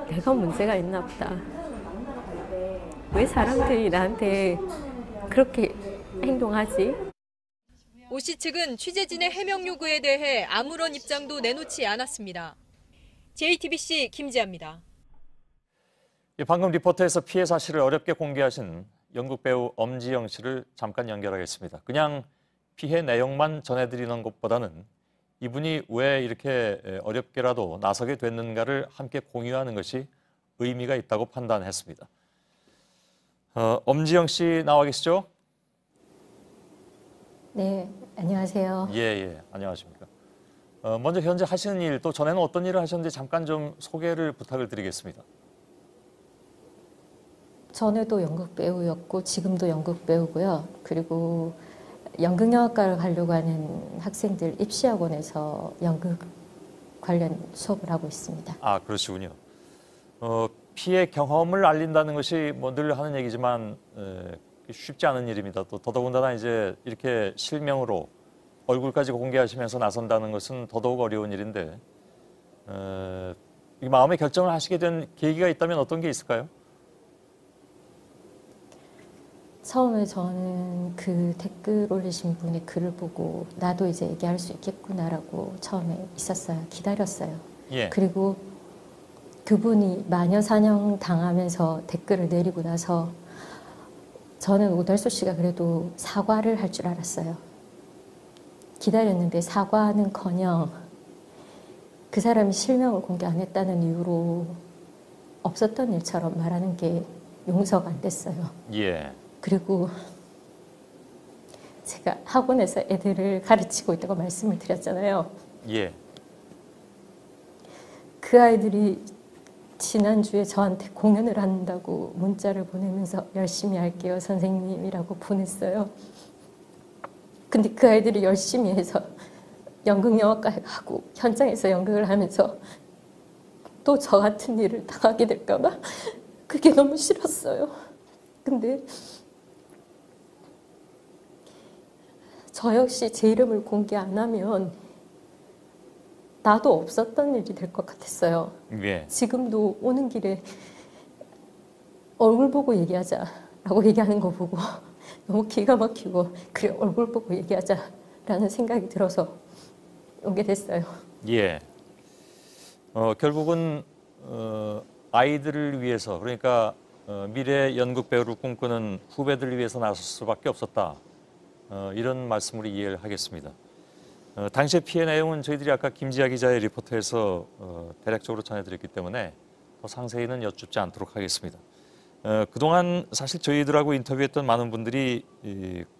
내가 문제가 있나 보다. 왜 사람들이 나한테 그렇게 행동하지? 오 씨 측은 취재진의 해명 요구에 대해 아무런 입장도 내놓지 않았습니다. JTBC 김지아입니다. 방금 리포터에서 피해 사실을 어렵게 공개하신 연극 배우 엄지영 씨를 잠깐 연결하겠습니다. 그냥 피해 내용만 전해드리는 것보다는 이분이 왜 이렇게 어렵게라도 나서게 됐는가를 함께 공유하는 것이 의미가 있다고 판단했습니다. 엄지영 씨 나와 계시죠? 네, 안녕하세요. 예, 안녕하십니까. 먼저 현재 하시는 일, 또 전에는 어떤 일을 하셨는지 잠깐 좀 소개를 부탁을 드리겠습니다. 전에도 연극 배우였고 지금도 연극 배우고요. 그리고 연극영화과를 가려고 하는 학생들 입시학원에서 연극 관련 수업을 하고 있습니다. 아, 그러시군요. 피해 경험을 알린다는 것이 뭐 늘 하는 얘기지만 쉽지 않은 일입니다. 또 더더군다나 이제 이렇게 실명으로 얼굴까지 공개하시면서 나선다는 것은 더더욱 어려운 일인데 이 마음의 결정을 하시게 된 계기가 있다면 어떤 게 있을까요? 처음에 저는 그 댓글 올리신 분의 글을 보고 나도 이제 얘기할 수 있겠구나라고 처음에 있었어요. 기다렸어요. 예. 그리고 그분이 마녀사냥 당하면서 댓글을 내리고 나서 저는 오달수 씨가 그래도 사과를 할 줄 알았어요. 기다렸는데 사과는커녕 그 사람이 실명을 공개 안 했다는 이유로 없었던 일처럼 말하는 게 용서가 안 됐어요. 예. 그리고 제가 학원에서 애들을 가르치고 있다고 말씀을 드렸잖아요. 예. 그 아이들이 지난주에 저한테 공연을 한다고 문자를 보내면서 열심히 할게요, 선생님이라고 보냈어요. 근데 그 아이들이 열심히 해서 연극영화과에 가고 현장에서 연극을 하면서 또 저 같은 일을 당하게 될까봐 그게 너무 싫었어요. 근데 저 역시 제 이름을 공개 안 하면 나도 없었던 일이 될 것 같았어요. 예. 지금도 오는 길에 얼굴 보고 얘기하자라고 얘기하는 거 보고 너무 기가 막히고 그래 얼굴 보고 얘기하자라는 생각이 들어서 오게 됐어요. 예. 결국은 아이들을 위해서 그러니까 미래 연극 배우를 꿈꾸는 후배들을 위해서 나설 수밖에 없었다. 이런 말씀으로 이해를 하겠습니다. 당시의 피해 내용은 저희들이 아까 김지아 기자의 리포트에서 대략적으로 전해드렸기 때문에 더 상세히는 여쭙지 않도록 하겠습니다. 그동안 사실 저희들하고 인터뷰했던 많은 분들이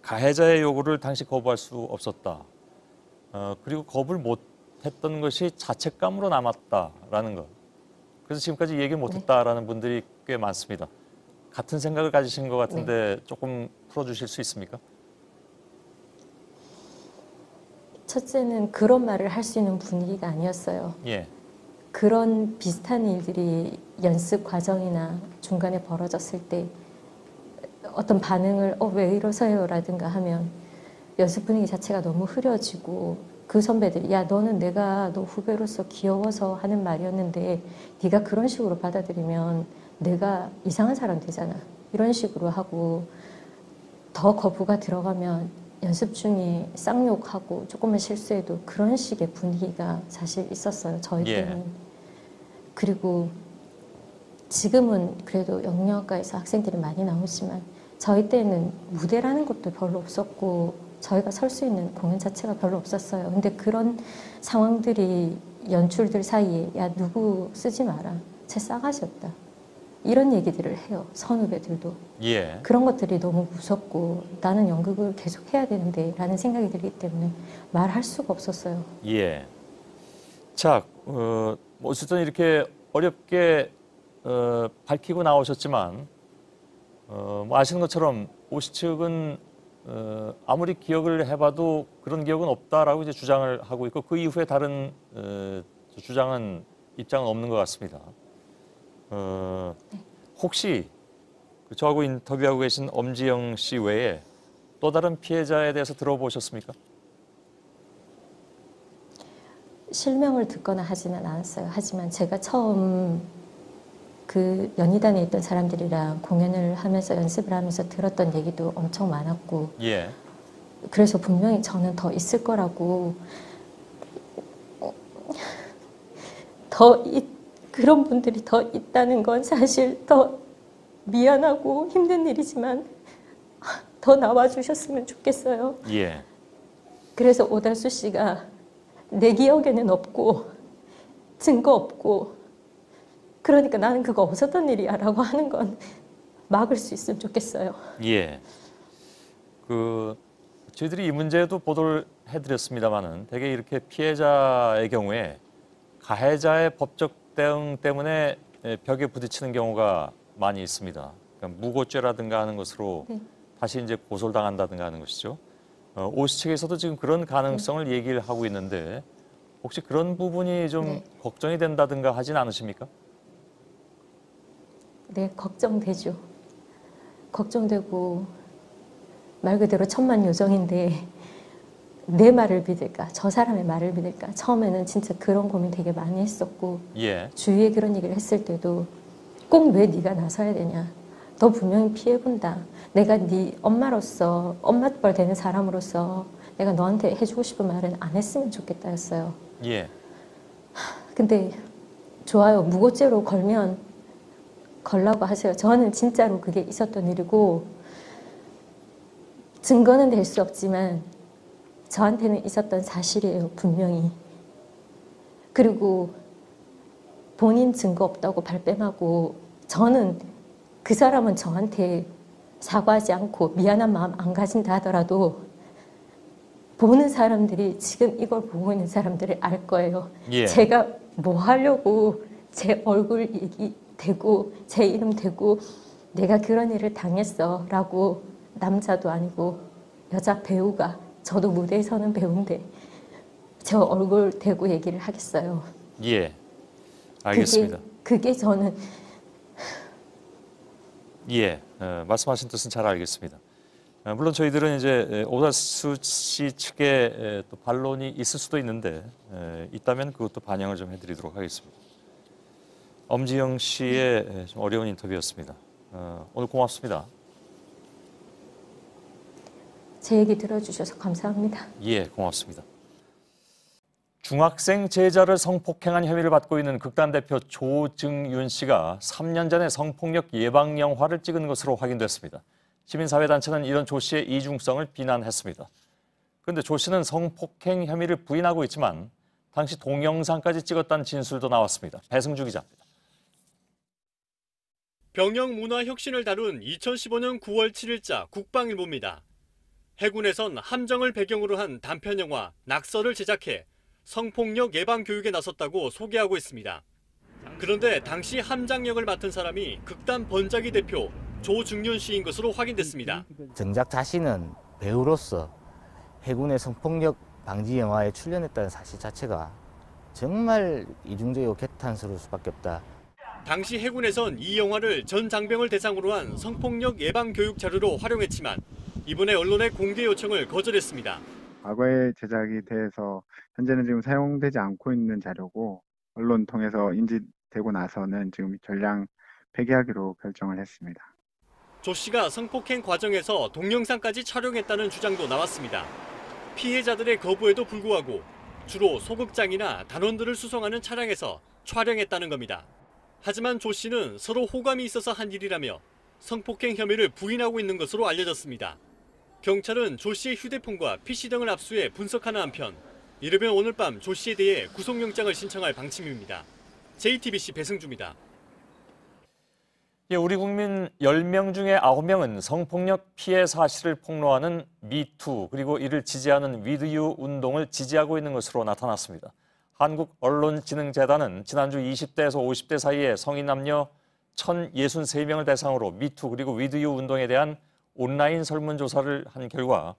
가해자의 요구를 당시 거부할 수 없었다. 그리고 거부를 못했던 것이 자책감으로 남았다라는 것. 그래서 지금까지 얘기 못했다라는 분들이 꽤 많습니다. 같은 생각을 가지신 것 같은데 조금 풀어주실 수 있습니까? 첫째는 그런 말을 할 수 있는 분위기가 아니었어요. 예. 그런 비슷한 일들이 연습 과정이나 중간에 벌어졌을 때 어떤 반응을 왜 이러세요? 라든가 하면 연습 분위기 자체가 너무 흐려지고 그 선배들이 야 너는 내가 너 후배로서 귀여워서 하는 말이었는데 네가 그런 식으로 받아들이면 내가 이상한 사람 되잖아. 이런 식으로 하고 더 거부가 들어가면 연습 중에 쌍욕하고 조금만 실수해도 그런 식의 분위기가 사실 있었어요. 저희 때는. 그리고 지금은 그래도 영문학과에서 학생들이 많이 나오지만 저희 때는 무대라는 것도 별로 없었고 저희가 설 수 있는 공연 자체가 별로 없었어요. 근데 그런 상황들이 연출들 사이에 야 누구 쓰지 마라. 쟤 싸가지였다. 이런 얘기들을 해요. 선후배들도. 예. 그런 것들이 너무 무섭고 나는 연극을 계속 해야 되는데 라는 생각이 들기 때문에 말할 수가 없었어요. 예. 자, 어쨌든 이렇게 어렵게 밝히고 나오셨지만 뭐 아시는 것처럼 오씨 측은 아무리 기억을 해봐도 그런 기억은 없다라고 이제 주장을 하고 있고 그 이후에 다른 주장은 입장은 없는 것 같습니다. 혹시 저하고 인터뷰하고 계신 엄지영 씨 외에 또 다른 피해자에 대해서 들어보셨습니까? 실명을 듣거나 하지는 않았어요. 하지만 제가 처음 그 연희단에 있던 사람들이랑 공연을 하면서 연습을 하면서 들었던 얘기도 엄청 많았고 예. 그래서 분명히 저는 더 있을 거라고 그런 분들이 더 있다는 건 사실 더 미안하고 힘든 일이지만 더 나와주셨으면 좋겠어요. 예. 그래서 오달수 씨가 내 기억에는 없고 증거 없고 그러니까 나는 그거 없었던 일이야 라고 하는 건 막을 수 있으면 좋겠어요. 예. 저희들이 이 문제도 보도를 해드렸습니다마는 대개 이렇게 피해자의 경우에 가해자의 법적 대응 때문에 벽에 부딪히는 경우가 많이 있습니다. 그러니까 무고죄라든가 하는 것으로 다시 이제 고소를 당한다든가 하는 것이죠. 오씨 측에서도 지금 그런 가능성을 얘기를 하고 있는데 혹시 그런 부분이 좀 걱정이 된다든가 하진 않으십니까? 네, 걱정되죠. 걱정되고 말 그대로 천만요정인데 내 말을 믿을까? 저 사람의 말을 믿을까? 처음에는 진짜 그런 고민 되게 많이 했었고 예. 주위에 그런 얘기를 했을 때도 꼭 왜 네가 나서야 되냐? 너 분명히 피해본다. 내가 네 엄마로서 엄마뻘 되는 사람으로서 내가 너한테 해주고 싶은 말은 안 했으면 좋겠다 였어요. 예. 근데 좋아요. 무고죄로 걸면 걸라고 하세요. 저는 진짜로 그게 있었던 일이고 증거는 될 수 없지만 저한테는 있었던 사실이에요. 분명히. 그리고 본인 증거 없다고 발뺌하고 저는 그 사람은 저한테 사과하지 않고 미안한 마음 안 가진다 하더라도 보는 사람들이 지금 이걸 보고 있는 사람들을 알 거예요. 예. 제가 뭐 하려고 제 얼굴 얘기 대고 제 이름 대고 내가 그런 일을 당했어 라고 남자도 아니고 여자 배우가 저도 무대에 서는 배우인데 저 얼굴 대고 얘기를 하겠어요. 예, 알겠습니다. 그게 저는 예, 말씀하신 뜻은 잘 알겠습니다. 물론 저희들은 이제 오다수 씨 측에 또 반론이 있을 수도 있는데 있다면 그것도 반영을 좀 해드리도록 하겠습니다. 엄지영 씨의 좀 어려운 인터뷰였습니다. 오늘 고맙습니다. 제 얘기 들어주셔서 감사합니다. 예, 고맙습니다. 중학생 제자를 성폭행한 혐의를 받고 있는 극단 대표 조증윤 씨가 3년 전에 성폭력 예방 영화를 찍은 것으로 확인됐습니다. 시민사회단체는 이런 조 씨의 이중성을 비난했습니다. 그런데 조 씨는 성폭행 혐의를 부인하고 있지만 당시 동영상까지 찍었다는 진술도 나왔습니다. 배승주 기자입니다. 병영 문화 혁신을 다룬 2015년 9월 7일자 국방일보입니다. 해군에선 함정을 배경으로 한 단편영화 낙서를 제작해 성폭력 예방 교육에 나섰다고 소개하고 있습니다. 그런데 당시 함장 역을 맡은 사람이 극단 번자기 대표 조증윤 씨인 것으로 확인됐습니다. 정작 자신은 배우로서 해군의 성폭력 방지 영화에 출연했다는 사실 자체가 정말 이중적이고 개탄스러울 수밖에 없다. 당시 해군에선 이 영화를 전 장병을 대상으로 한 성폭력 예방 교육 자료로 활용했지만 이번에 언론의 공개 요청을 거절했습니다. 과거의 제작이 돼서 현재는 지금 사용되지 않고 있는 자료고 언론 통해서 인지되고 나서는 지금 전량 폐기하기로 결정을 했습니다. 조 씨가 성폭행 과정에서 동영상까지 촬영했다는 주장도 나왔습니다. 피해자들의 거부에도 불구하고 주로 소극장이나 단원들을 수송하는 차량에서 촬영했다는 겁니다. 하지만 조 씨는 서로 호감이 있어서 한 일이라며 성폭행 혐의를 부인하고 있는 것으로 알려졌습니다. 경찰은 조 씨의 휴대폰과 PC 등을 압수해 분석하는 한편 이르면 오늘 밤 조 씨에 대해 구속영장을 신청할 방침입니다. JTBC 배승주입니다. 예, 우리 국민 10명 중에 9명은 성폭력 피해 사실을 폭로하는 미투 그리고 이를 지지하는 위드유 운동을 지지하고 있는 것으로 나타났습니다. 한국언론진흥재단은 지난주 20대에서 50대 사이의 성인 남녀 1,063명을 대상으로 미투 그리고 위드유 운동에 대한 온라인 설문조사를 한 결과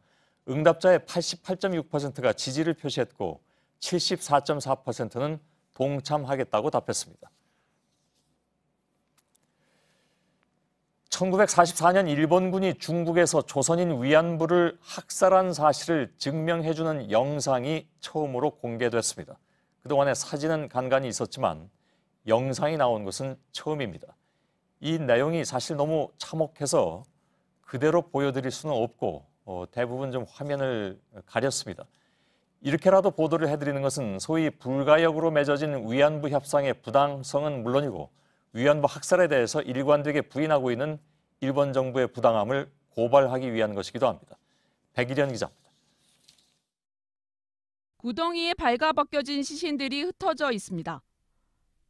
응답자의 88.6%가 지지를 표시했고 74.4%는 동참하겠다고 답했습니다. 1944년 일본군이 중국에서 조선인 위안부를 학살한 사실을 증명해주는 영상이 처음으로 공개됐습니다. 그동안에 사진은 간간히 있었지만 영상이 나온 것은 처음입니다. 이 내용이 사실 너무 참혹해서 그대로 보여드릴 수는 없고 대부분 좀 화면을 가렸습니다. 이렇게라도 보도를 해드리는 것은 소위 불가역으로 맺어진 위안부 협상의 부당성은 물론이고 위안부 학살에 대해서 일관되게 부인하고 있는 일본 정부의 부당함을 고발하기 위한 것이기도 합니다. 백일현 기자입니다. 구덩이에 발가벗겨진 시신들이 흩어져 있습니다.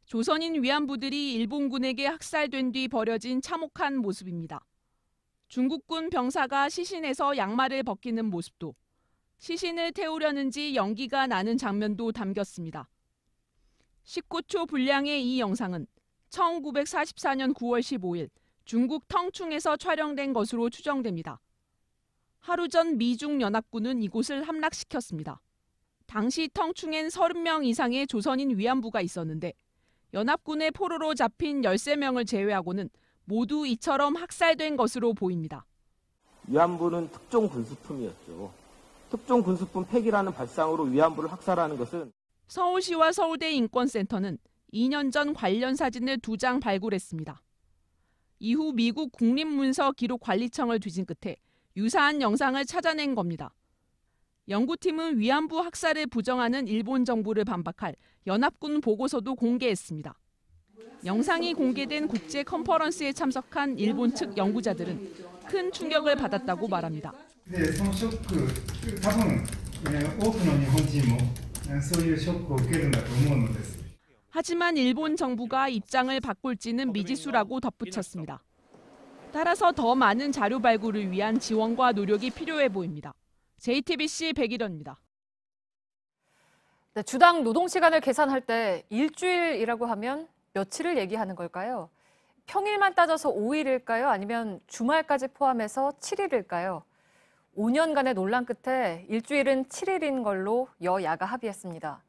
조선인 위안부들이 일본군에게 학살된 뒤 버려진 참혹한 모습입니다. 중국군 병사가 시신에서 양말을 벗기는 모습도, 시신을 태우려는지 연기가 나는 장면도 담겼습니다. 19초 분량의 이 영상은 1944년 9월 15일 중국 텅충에서 촬영된 것으로 추정됩니다. 하루 전 미중연합군은 이곳을 함락시켰습니다. 당시 텅충엔 30명 이상의 조선인 위안부가 있었는데 연합군의 포로로 잡힌 13명을 제외하고는 모두 이처럼 학살된 것으로 보입니다. 위안부는 특종 군수품이었죠. 특종 군수품 폐기라는 발상으로 위안부를 학살하는 것은 서울시와 서울대 인권센터는 2년 전 관련 사진을 2장 발굴했습니다. 이후 미국 국립문서기록관리청을 뒤진 끝에 유사한 영상을 찾아낸 겁니다. 연구팀은 위안부 학살을 부정하는 일본 정부를 반박할 연합군 보고서도 공개했습니다. 영상이 공개된 국제 컨퍼런스에 참석한 일본 측 연구자들은 큰 충격을 받았다고 말합니다. 하지만 일본 정부가 입장을 바꿀지는 미지수라고 덧붙였습니다. 따라서 더 많은 자료 발굴을 위한 지원과 노력이 필요해 보입니다. JTBC 백일현입니다. 네, 주당 노동시간을 계산할 때 일주일이라고 하면 며칠을 얘기하는 걸까요? 평일만 따져서 5일일까요? 아니면 주말까지 포함해서 7일일까요? 5년간의 논란 끝에 일주일은 7일인 걸로 여야가 합의했습니다.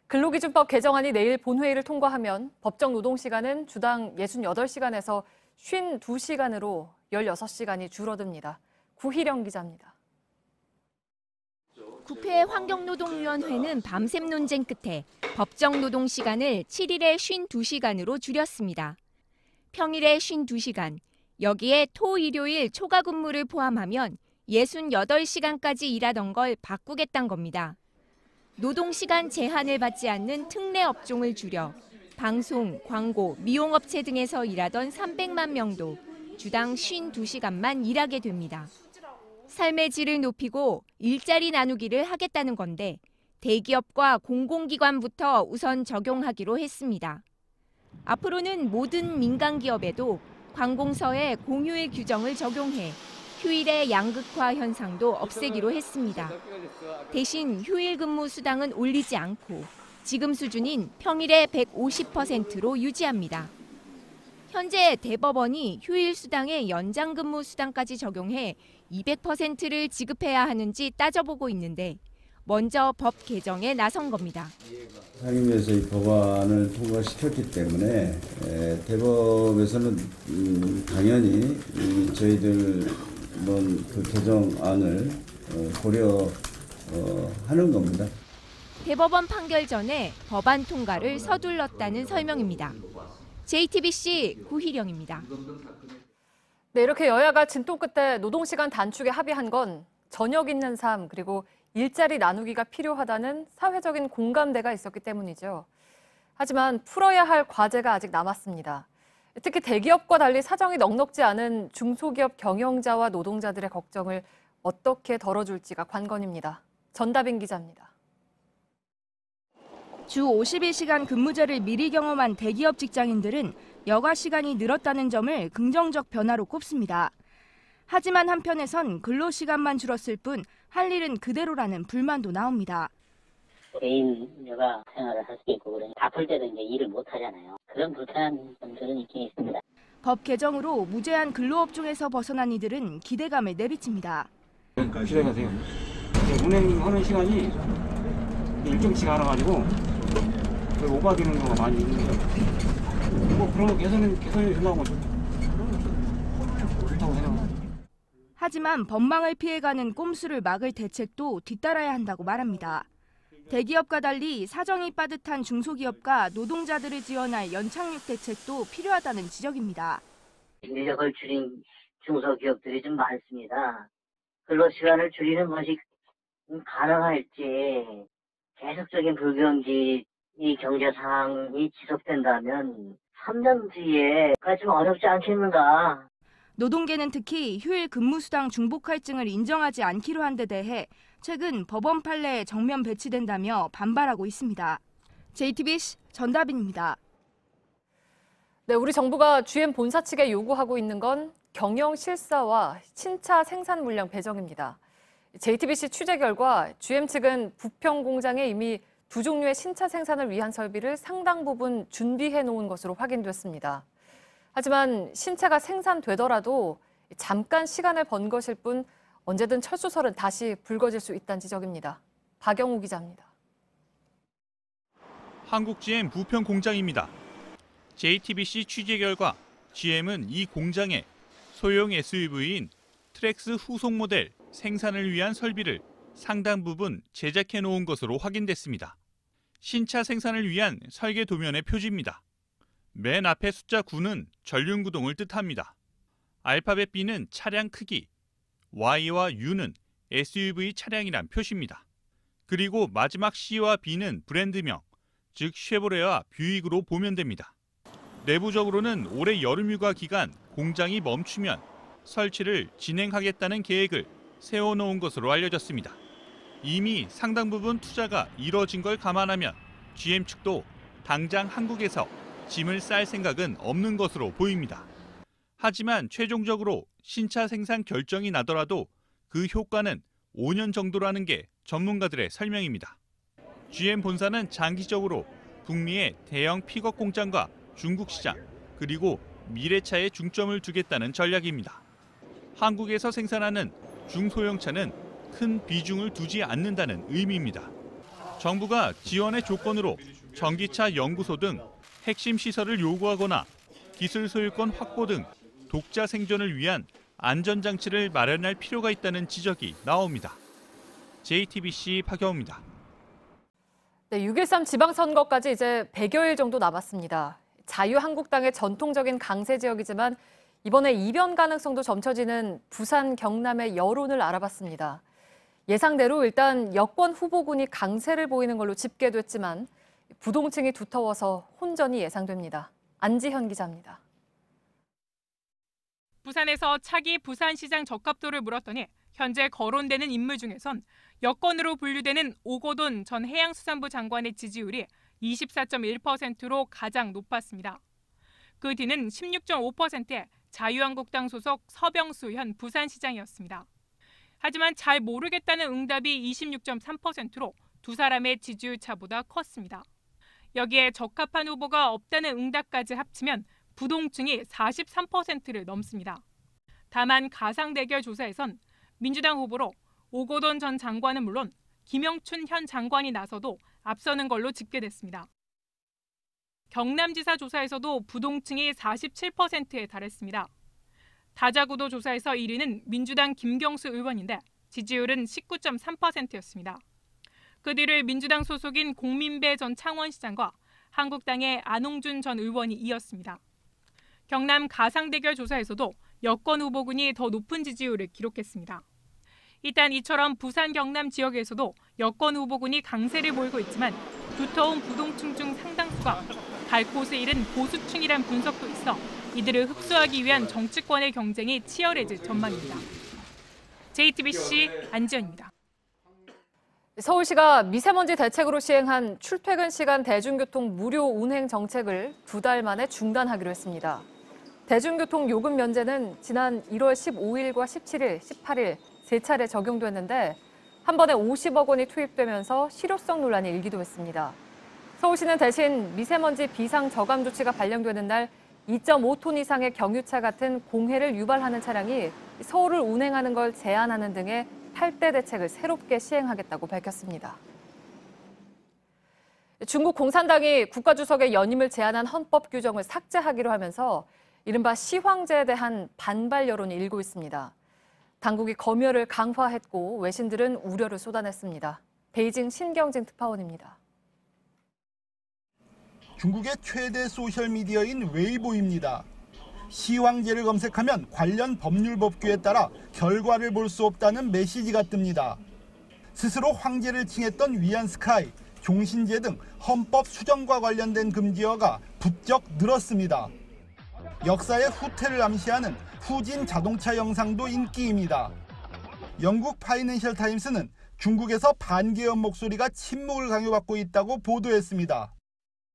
근로기준법 개정안이 내일 본회의를 통과하면 법정 노동시간은 주당 68시간에서 52시간으로 16시간이 줄어듭니다. 구희령 기자입니다. 국회 환경노동위원회는 밤샘 논쟁 끝에 법정 노동시간을 7일에 52시간으로 줄였습니다. 평일에 52시간, 여기에 토, 일요일 초과 근무를 포함하면 68시간까지 일하던 걸 바꾸겠다는 겁니다. 노동시간 제한을 받지 않는 특례 업종을 줄여 방송, 광고, 미용업체 등에서 일하던 300만 명도 주당 52시간만 일하게 됩니다. 삶의 질을 높이고 일자리 나누기를 하겠다는 건데 대기업과 공공기관부터 우선 적용하기로 했습니다. 앞으로는 모든 민간기업에도 관공서에 공휴일 규정을 적용해 휴일의 양극화 현상도 없애기로 했습니다. 대신 휴일 근무 수당은 올리지 않고 지금 수준인 평일의 150%로 유지합니다. 현재 대법원이 휴일 수당에 연장 근무 수당까지 적용해 200%를 지급해야 하는지 따져보고 있는데 먼저 법 개정에 나선 겁니다. 상임위에서 이 법안을 통과시켰기 때문에 대법에서는 당연히 저희들 그 개정안을 고려하는 겁니다. 대법원 판결 전에 법안 통과를 서둘렀다는 설명입니다. JTBC 구희령입니다. 네, 이렇게 여야가 진통 끝에 노동시간 단축에 합의한 건 저녁 있는 삶 그리고 일자리 나누기가 필요하다는 사회적인 공감대가 있었기 때문이죠. 하지만 풀어야 할 과제가 아직 남았습니다. 특히 대기업과 달리 사정이 넉넉지 않은 중소기업 경영자와 노동자들의 걱정을 어떻게 덜어줄지가 관건입니다. 전다빈 기자입니다. 주 52시간 근무제를 미리 경험한 대기업 직장인들은 여가 시간이 늘었다는 점을 긍정적 변화로 꼽습니다. 하지만 한편에선 근로시간만 줄었을 뿐 할 일은 그대로라는 불만도 나옵니다. 개인 여가 생활을 할 수도 있고 그러니 바쁠 때도 이제 일을 못 하잖아요. 그런 불편한 점들은 있긴 있습니다. 법 개정으로 무제한 근로업종에서 벗어난 이들은 기대감을 내비칩니다. 기대가세요. 운행하는 시간이 일정치가 않아가지고 오버되는 경우가 많이 있는데 그런 거 개선이 된다고 좋다고 생각합니다. 하지만 법망을 피해가는 꼼수를 막을 대책도 뒤따라야 한다고 말합니다. 대기업과 달리 사정이 빠듯한 중소기업과 노동자들을 지원할 연착륙 대책도 필요하다는 지적입니다. 인력을 줄인 중소기업들이 좀 많습니다. 근로시간을 줄이는 것이 가능할지 계속적인 불경기 이 경제 상황이 지속된다면 3년 뒤에가 좀 어렵지 않겠는가. 노동계는 특히 휴일 근무수당 중복 할증을 인정하지 않기로 한 데 대해 최근 법원 판례에 정면 배치된다며 반발하고 있습니다. JTBC 전다빈입니다. 네, 우리 정부가 GM 본사 측에 요구하고 있는 건 경영 실사와 신차 생산 물량 배정입니다. JTBC 취재 결과 GM 측은 부평 공장에 이미 두 종류의 신차 생산을 위한 설비를 상당 부분 준비해 놓은 것으로 확인됐습니다. 하지만 신차가 생산되더라도 잠깐 시간을 번 것일 뿐 언제든 철수설은 다시 불거질 수 있다는 지적입니다. 박영우 기자입니다. 한국 GM 부평 공장입니다. JTBC 취재 결과 GM은 이 공장에 소형 SUV인 트랙스 후속 모델 생산을 위한 설비를 상당 부분 제작해 놓은 것으로 확인됐습니다. 신차 생산을 위한 설계 도면의 표지입니다. 맨 앞에 숫자 9는 전륜구동을 뜻합니다. 알파벳 B는 차량 크기, Y와 U는 SUV 차량이란 표시입니다. 그리고 마지막 C와 B는 브랜드명, 즉 쉐보레와 뷰익으로 보면 됩니다. 내부적으로는 올해 여름휴가 기간 공장이 멈추면 설치를 진행하겠다는 계획을 세워놓은 것으로 알려졌습니다. 이미 상당 부분 투자가 이뤄진 걸 감안하면 GM 측도 당장 한국에서 짐을 쌀 생각은 없는 것으로 보입니다. 하지만 최종적으로 신차 생산 결정이 나더라도 그 효과는 5년 정도라는 게 전문가들의 설명입니다. GM 본사는 장기적으로 북미의 대형 픽업 공장과 중국 시장, 그리고 미래차에 중점을 두겠다는 전략입니다. 한국에서 생산하는 중소형차는 큰 비중을 두지 않는다는 의미입니다. 정부가 지원의 조건으로 전기차 연구소 등 핵심 시설을 요구하거나 기술 소유권 확보 등 독자 생존을 위한 안전장치를 마련할 필요가 있다는 지적이 나옵니다. JTBC 박영우입니다. 네, 6.13 지방선거까지 이제 100여일 정도 남았습니다. 자유한국당의 전통적인 강세 지역이지만 이번에 이변 가능성도 점쳐지는 부산, 경남의 여론을 알아봤습니다. 예상대로 일단 여권 후보군이 강세를 보이는 걸로 집계됐지만 부동층이 두터워서 혼전이 예상됩니다. 안지현 기자입니다. 부산에서 차기 부산시장 적합도를 물었더니 현재 거론되는 인물 중에선 여권으로 분류되는 오거돈 전 해양수산부 장관의 지지율이 24.1%로 가장 높았습니다. 그 뒤는 16.5%의 자유한국당 소속 서병수 현 부산시장이었습니다. 하지만 잘 모르겠다는 응답이 26.3%로 두 사람의 지지율 차보다 컸습니다. 여기에 적합한 후보가 없다는 응답까지 합치면 부동층이 43%를 넘습니다. 다만 가상대결 조사에선 민주당 후보로 오거돈 전 장관은 물론 김영춘 현 장관이 나서도 앞서는 걸로 집계됐습니다. 경남지사 조사에서도 부동층이 47%에 달했습니다. 다자구도 조사에서 1위는 민주당 김경수 의원인데 지지율은 19.3%였습니다. 그 뒤를 민주당 소속인 공민배 전 창원시장과 한국당의 안홍준 전 의원이 이었습니다. 경남 가상대결 조사에서도 여권 후보군이 더 높은 지지율을 기록했습니다. 일단 이처럼 부산 경남 지역에서도 여권 후보군이 강세를 보이고 있지만 두터운 부동층 중 상당수가 갈 곳을 잃은 보수층이란 분석도 있어 이들을 흡수하기 위한 정치권의 경쟁이 치열해질 전망입니다. JTBC 안지연입니다. 서울시가 미세먼지 대책으로 시행한 출퇴근 시간 대중교통 무료 운행 정책을 2달 만에 중단하기로 했습니다. 대중교통 요금 면제는 지난 1월 15일과 17일, 18일 세 차례 적용됐는데 한 번에 50억 원이 투입되면서 실효성 논란이 일기도 했습니다. 서울시는 대신 미세먼지 비상 저감 조치가 발령되는 날 2.5톤 이상의 경유차 같은 공해를 유발하는 차량이 서울을 운행하는 걸 제한하는 등의 8대 대책을 새롭게 시행하겠다고 밝혔습니다. 중국 공산당이 국가주석의 연임을 제한한 헌법 규정을 삭제하기로 하면서 이른바 시황제에 대한 반발 여론이 일고 있습니다. 당국이 검열을 강화했고 외신들은 우려를 쏟아냈습니다. 베이징 신경진 특파원입니다. 중국의 최대 소셜미디어인 웨이보입니다. 시황제를 검색하면 관련 법률 법규에 따라 결과를 볼 수 없다는 메시지가 뜹니다. 스스로 황제를 칭했던 위안스카이, 종신제 등 헌법 수정과 관련된 금지어가 부쩍 늘었습니다. 역사의 후퇴를 암시하는 후진 자동차 영상도 인기입니다. 영국 파이낸셜 타임스는 중국에서 반개헌 목소리가 침묵을 강요받고 있다고 보도했습니다.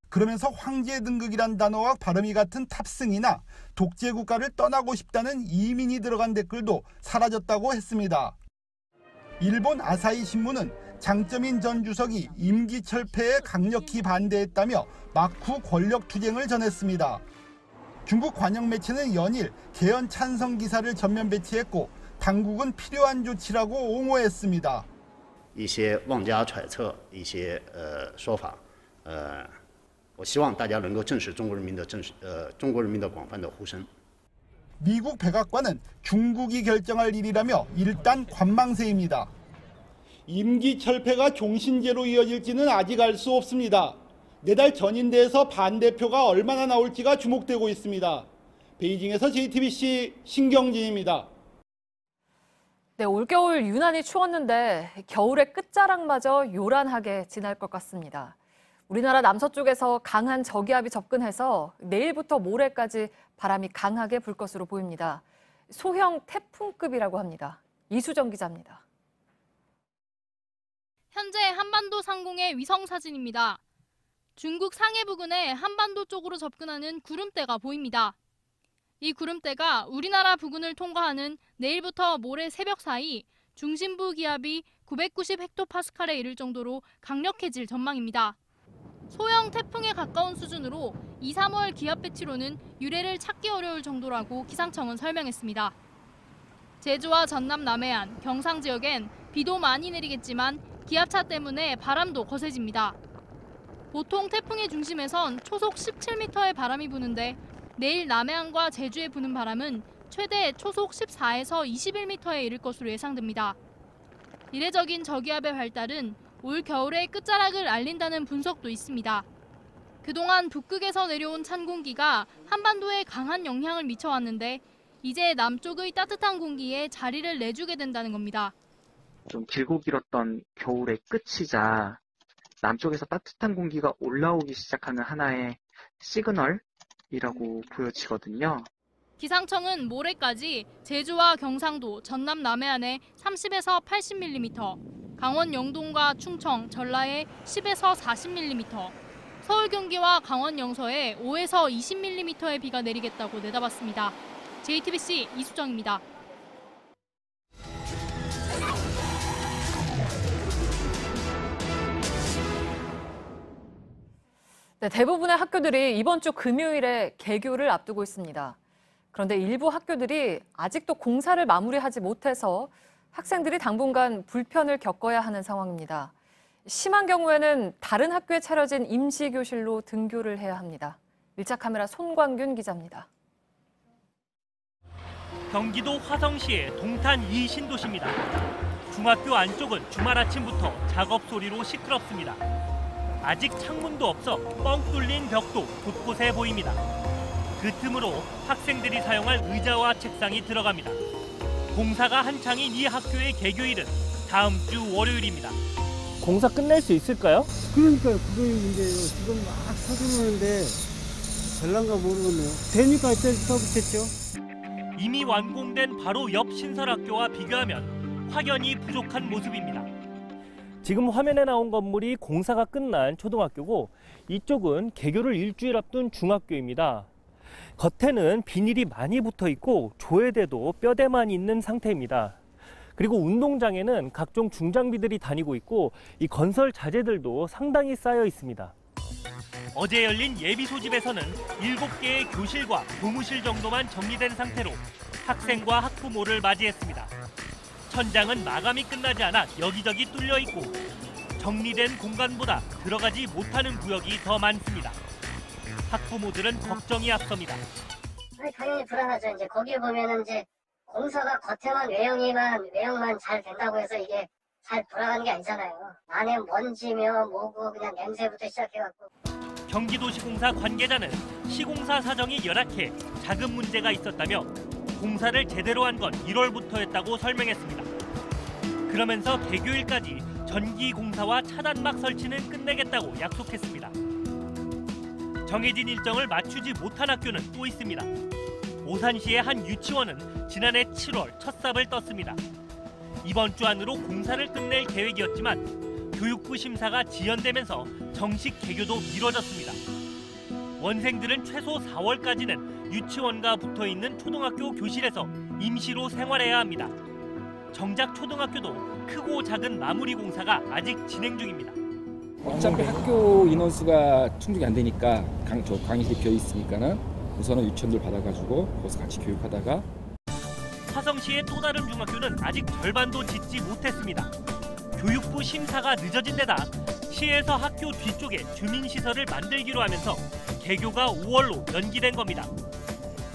그러면서 황제 등극이란 단어와 발음이 같은 탑승이나 독재 국가를 떠나고 싶다는 이민이 들어간 댓글도 사라졌다고 했습니다. 일본 아사히 신문은 장쩌민 전 주석이 임기 철폐에 강력히 반대했다며 막후 권력 투쟁을 전했습니다. 중국 관영 매체는 연일 개헌 찬성 기사를 전면 배치했고 당국은 필요한 조치라고 옹호했습니다. 一些妄加揣测一些说法我希望大家能够正视中国人民的广泛的呼声。 미국 백악관은 중국이 결정할 일이라며 일단 관망세입니다. 임기 철폐가 종신제로 이어질지는 아직 알 수 없습니다. 내달 전인대에서 반대표가 얼마나 나올지가 주목되고 있습니다. 베이징에서 JTBC 신경진입니다. 네, 올겨울 유난히 추웠는데 겨울의 끝자락마저 요란하게 지날 것 같습니다. 우리나라 남서쪽에서 강한 저기압이 접근해서 내일부터 모레까지 바람이 강하게 불 것으로 보입니다. 소형 태풍급이라고 합니다. 이수정 기자입니다. 현재 한반도 상공의 위성 사진입니다. 중국 상해 부근에 한반도 쪽으로 접근하는 구름대가 보입니다. 이 구름대가 우리나라 부근을 통과하는 내일부터 모레 새벽 사이 중심부 기압이 990헥토파스칼에 이를 정도로 강력해질 전망입니다. 소형 태풍에 가까운 수준으로 2, 3월 기압 배치로는 유래를 찾기 어려울 정도라고 기상청은 설명했습니다. 제주와 전남 남해안, 경상 지역엔 비도 많이 내리겠지만 기압차 때문에 바람도 거세집니다. 보통 태풍의 중심에선 초속 17m의 바람이 부는데 내일 남해안과 제주에 부는 바람은 최대 초속 14에서 21m에 이를 것으로 예상됩니다. 이례적인 저기압의 발달은 올 겨울의 끝자락을 알린다는 분석도 있습니다. 그동안 북극에서 내려온 찬 공기가 한반도에 강한 영향을 미쳐왔는데 이제 남쪽의 따뜻한 공기에 자리를 내주게 된다는 겁니다. 좀 길고 길었던 겨울의 끝이자 남쪽에서 따뜻한 공기가 올라오기 시작하는 하나의 시그널이라고 보여지거든요. 기상청은 모레까지 제주와 경상도, 전남 남해안에 30에서 80mm, 강원 영동과 충청, 전라에 10에서 40mm, 서울 경기와 강원 영서에 5에서 20mm의 비가 내리겠다고 내다봤습니다. JTBC 이수정입니다. 네, 대부분의 학교들이 이번 주 금요일에 개교를 앞두고 있습니다. 그런데 일부 학교들이 아직도 공사를 마무리하지 못해서 학생들이 당분간 불편을 겪어야 하는 상황입니다. 심한 경우에는 다른 학교에 차려진 임시교실로 등교를 해야 합니다. 밀착 카메라 손광균 기자입니다. 경기도 화성시의 동탄 2신도시입니다. 중학교 안쪽은 주말 아침부터 작업 소리로 시끄럽습니다. 아직 창문도 없어 뻥 뚫린 벽도 곳곳에 보입니다. 그 틈으로 학생들이 사용할 의자와 책상이 들어갑니다. 공사가 한창인 이 학교의 개교일은 다음 주 월요일입니다. 공사 끝낼 수 있을까요? 그러니까요. 그게 문제예요. 지금 막 서두르는데 될란가 모르겠네요. 되니까 일단 써붙였죠. 이미 완공된 바로 옆 신설학교와 비교하면 확연히 부족한 모습입니다. 지금 화면에 나온 건물이 공사가 끝난 초등학교고 이쪽은 개교를 일주일 앞둔 중학교입니다. 겉에는 비닐이 많이 붙어 있고 조회대도 뼈대만 있는 상태입니다. 그리고 운동장에는 각종 중장비들이 다니고 있고 이 건설 자재들도 상당히 쌓여 있습니다. 어제 열린 예비 소집에서는 7개의 교실과 교무실 정도만 정리된 상태로 학생과 학부모를 맞이했습니다. 천장은 마감이 끝나지 않아 여기저기 뚫려 있고 정리된 공간보다 들어가지 못하는 구역이 더 많습니다. 학부모들은 걱정이 앞섭니다. 당연히 불안하죠. 이제 거기에 보면은 이제 공사가 겉에만 외형만 잘 된다고 해서 이게 잘 돌아가는 게 아니잖아요. 안에 먼지며 뭐고 그냥 냄새부터 시작해갖고. 경기도시공사 관계자는 시공사 사정이 열악해 자금 문제가 있었다며 공사를 제대로 한 건 1월부터였다고 설명했습니다. 그러면서 개교일까지 전기 공사와 차단막 설치는 끝내겠다고 약속했습니다. 정해진 일정을 맞추지 못한 학교는 또 있습니다. 오산시의 한 유치원은 지난해 7월 첫 삽을 떴습니다. 이번 주 안으로 공사를 끝낼 계획이었지만 교육부 심사가 지연되면서 정식 개교도 미뤄졌습니다. 원생들은 최소 4월까지는 유치원과 붙어있는 초등학교 교실에서 임시로 생활해야 합니다. 정작 초등학교도 크고 작은 마무리 공사가 아직 진행 중입니다. 어차피 학교 인원수가 충족이 안 되니까 강의실이 비어 있으니까는 우선은 유치원들 받아가지고 거기서 같이 교육하다가. 화성시의 또 다른 중학교는 아직 절반도 짓지 못했습니다. 교육부 심사가 늦어진 데다 시에서 학교 뒤쪽에 주민시설을 만들기로 하면서 개교가 5월로 연기된 겁니다.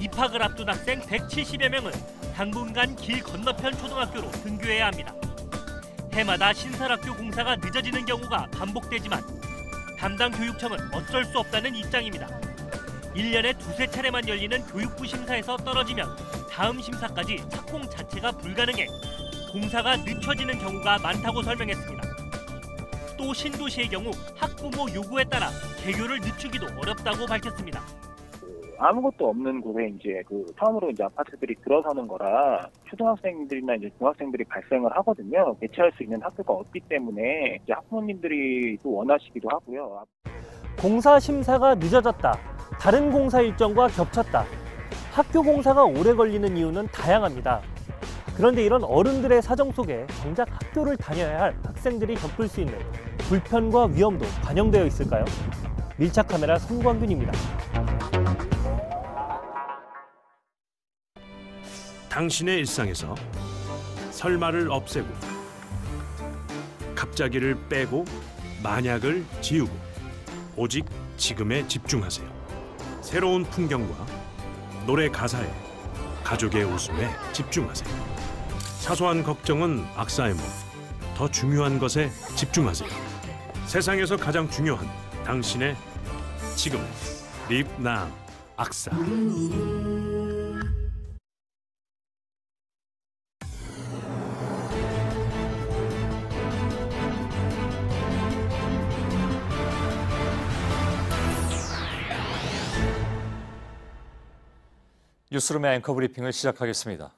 입학을 앞둔 학생 170여 명은 당분간 길 건너편 초등학교로 등교해야 합니다. 해마다 신설학교 공사가 늦어지는 경우가 반복되지만 담당 교육청은 어쩔 수 없다는 입장입니다. 1년에 두세 차례만 열리는 교육부 심사에서 떨어지면 다음 심사까지 착공 자체가 불가능해 공사가 늦춰지는 경우가 많다고 설명했습니다. 또 신도시의 경우 학부모 요구에 따라 개교를 늦추기도 어렵다고 밝혔습니다. 아무것도 없는 곳에 이제 처음으로 이제 아파트들이 들어서는 거라 초등학생들이나 이제 중학생들이 발생을 하거든요. 대체할 수 있는 학교가 없기 때문에 이제 학부모님들이 또 원하시기도 하고요. 공사 심사가 늦어졌다. 다른 공사 일정과 겹쳤다. 학교 공사가 오래 걸리는 이유는 다양합니다. 그런데 이런 어른들의 사정 속에 정작 학교를 다녀야 할 학생들이 겪을 수 있는 불편과 위험도 반영되어 있을까요? 밀착 카메라 손광균입니다. 당신의 일상에서 설마를 없애고 갑자기를 빼고 만약을 지우고 오직 지금에 집중하세요. 새로운 풍경과 노래 가사에 가족의 웃음에 집중하세요. 사소한 걱정은 악사의 몸. 더 중요한 것에 집중하세요. 세상에서 가장 중요한 당신의 지금 립남 악사. 뉴스룸의 앵커 브리핑을 시작하겠습니다.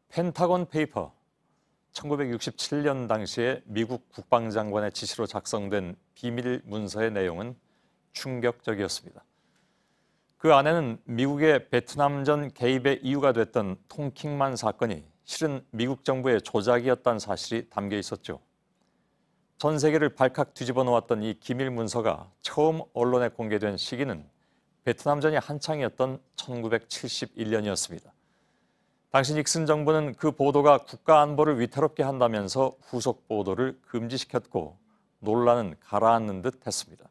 펜타곤 페이퍼. 1967년 당시에 미국 국방장관의 지시로 작성된 비밀 문서의 내용은 충격적이었습니다. 그 안에는 미국의 베트남전 개입의 이유가 됐던 통킹만 사건이 실은 미국 정부의 조작이었다는 사실이 담겨 있었죠. 전 세계를 발칵 뒤집어 놓았던 이 기밀 문서가 처음 언론에 공개된 시기는 베트남전이 한창이었던 1971년이었습니다. 당시 닉슨 정부는 그 보도가 국가 안보를 위태롭게 한다면서 후속 보도를 금지시켰고 논란은 가라앉는 듯 했습니다.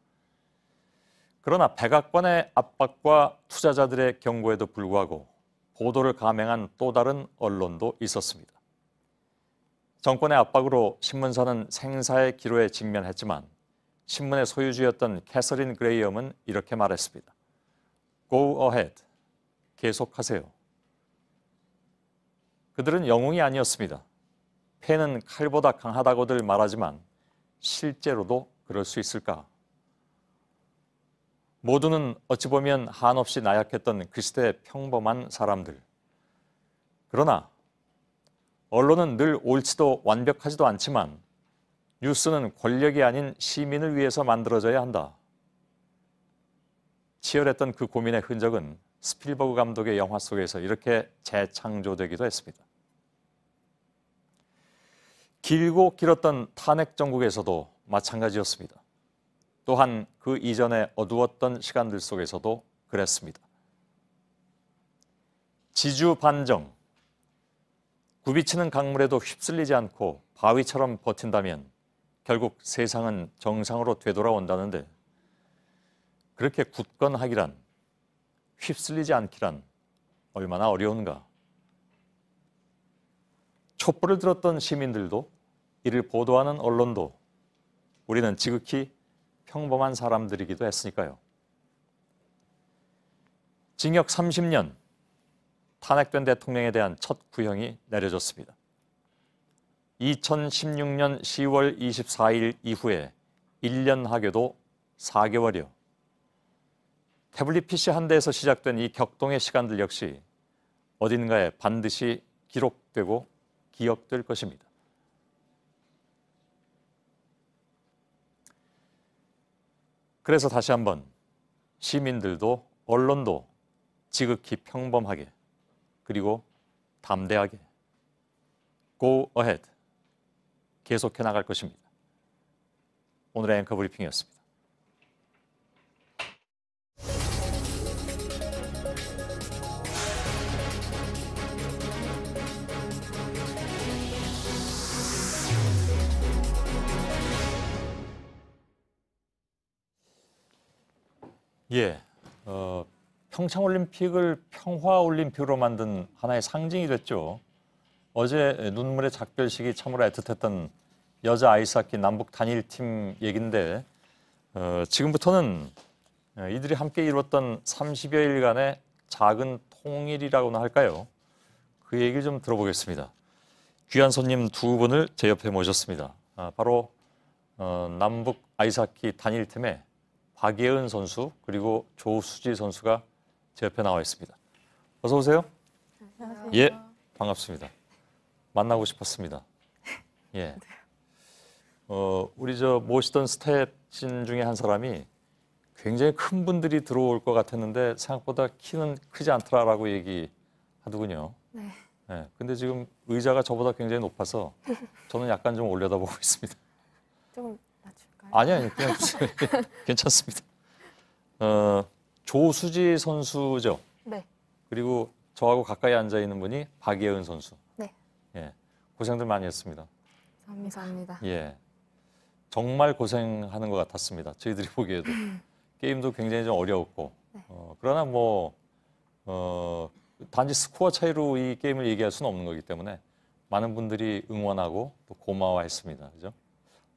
그러나 백악관의 압박과 투자자들의 경고에도 불구하고 보도를 감행한 또 다른 언론도 있었습니다. 정권의 압박으로 신문사는 생사의 기로에 직면했지만 신문의 소유주였던 캐서린 그레이엄은 이렇게 말했습니다. Go ahead. 계속하세요. 그들은 영웅이 아니었습니다. 펜은 칼보다 강하다고들 말하지만 실제로도 그럴 수 있을까? 모두는 어찌 보면 한없이 나약했던 그 시대의 평범한 사람들. 그러나 언론은 늘 옳지도 완벽하지도 않지만 뉴스는 권력이 아닌 시민을 위해서 만들어져야 한다. 치열했던 그 고민의 흔적은 스필버그 감독의 영화 속에서 이렇게 재창조되기도 했습니다. 길고 길었던 탄핵 정국에서도 마찬가지였습니다. 또한 그 이전에 어두웠던 시간들 속에서도 그랬습니다. 지주 반정. 굽이치는 강물에도 휩쓸리지 않고 바위처럼 버틴다면 결국 세상은 정상으로 되돌아온다는데 그렇게 굳건하기란, 휩쓸리지 않기란 얼마나 어려운가. 촛불을 들었던 시민들도 이를 보도하는 언론도 우리는 지극히 평범한 사람들이기도 했으니까요. 징역 30년, 탄핵된 대통령에 대한 첫 구형이 내려졌습니다. 2016년 10월 24일 이후에 1년 하게도 4개월여. 태블릿 PC 한 대에서 시작된 이 격동의 시간들 역시 어딘가에 반드시 기록되고 기억될 것입니다. 그래서 다시 한번 시민들도 언론도 지극히 평범하게 그리고 담대하게 Go ahead 계속해 나갈 것입니다. 오늘의 앵커 브리핑이었습니다. 예, 평창올림픽을 평화올림픽으로 만든 하나의 상징이 됐죠. 어제 눈물의 작별식이 참으로 애틋했던 여자 아이스하키 남북 단일팀 얘기인데 지금부터는 이들이 함께 이루었던 30여일간의 작은 통일이라고나 할까요? 그 얘기를 좀 들어보겠습니다. 귀한 손님 두 분을 제 옆에 모셨습니다. 바로 남북 아이스하키 단일팀의 박예은 선수 그리고 조수지 선수가 제 옆에 나와 있습니다. 어서 오세요. 안녕하세요. 예, 반갑습니다. 만나고 싶었습니다. 예. 우리 모시던 스태프진 중에 한 사람이 굉장히 큰 분들이 들어올 것 같았는데 생각보다 키는 크지 않더라라고 얘기하더군요. 네. 예. 근데 지금 의자가 저보다 굉장히 높아서 저는 약간 좀 올려다보고 있습니다. 좀 낮출까요? 아니요, 그냥 괜찮습니다. 조수지 선수죠. 네. 그리고 저하고 가까이 앉아 있는 분이 박예은 선수. 네. 예, 고생들 많이 했습니다. 감사합니다. 예, 정말 고생하는 것 같았습니다. 저희들이 보기에도 게임도 굉장히 좀 어려웠고, 그러나 뭐 단지 스코어 차이로 이 게임을 얘기할 수는 없는 거기 때문에 많은 분들이 응원하고 또 고마워했습니다. 그죠?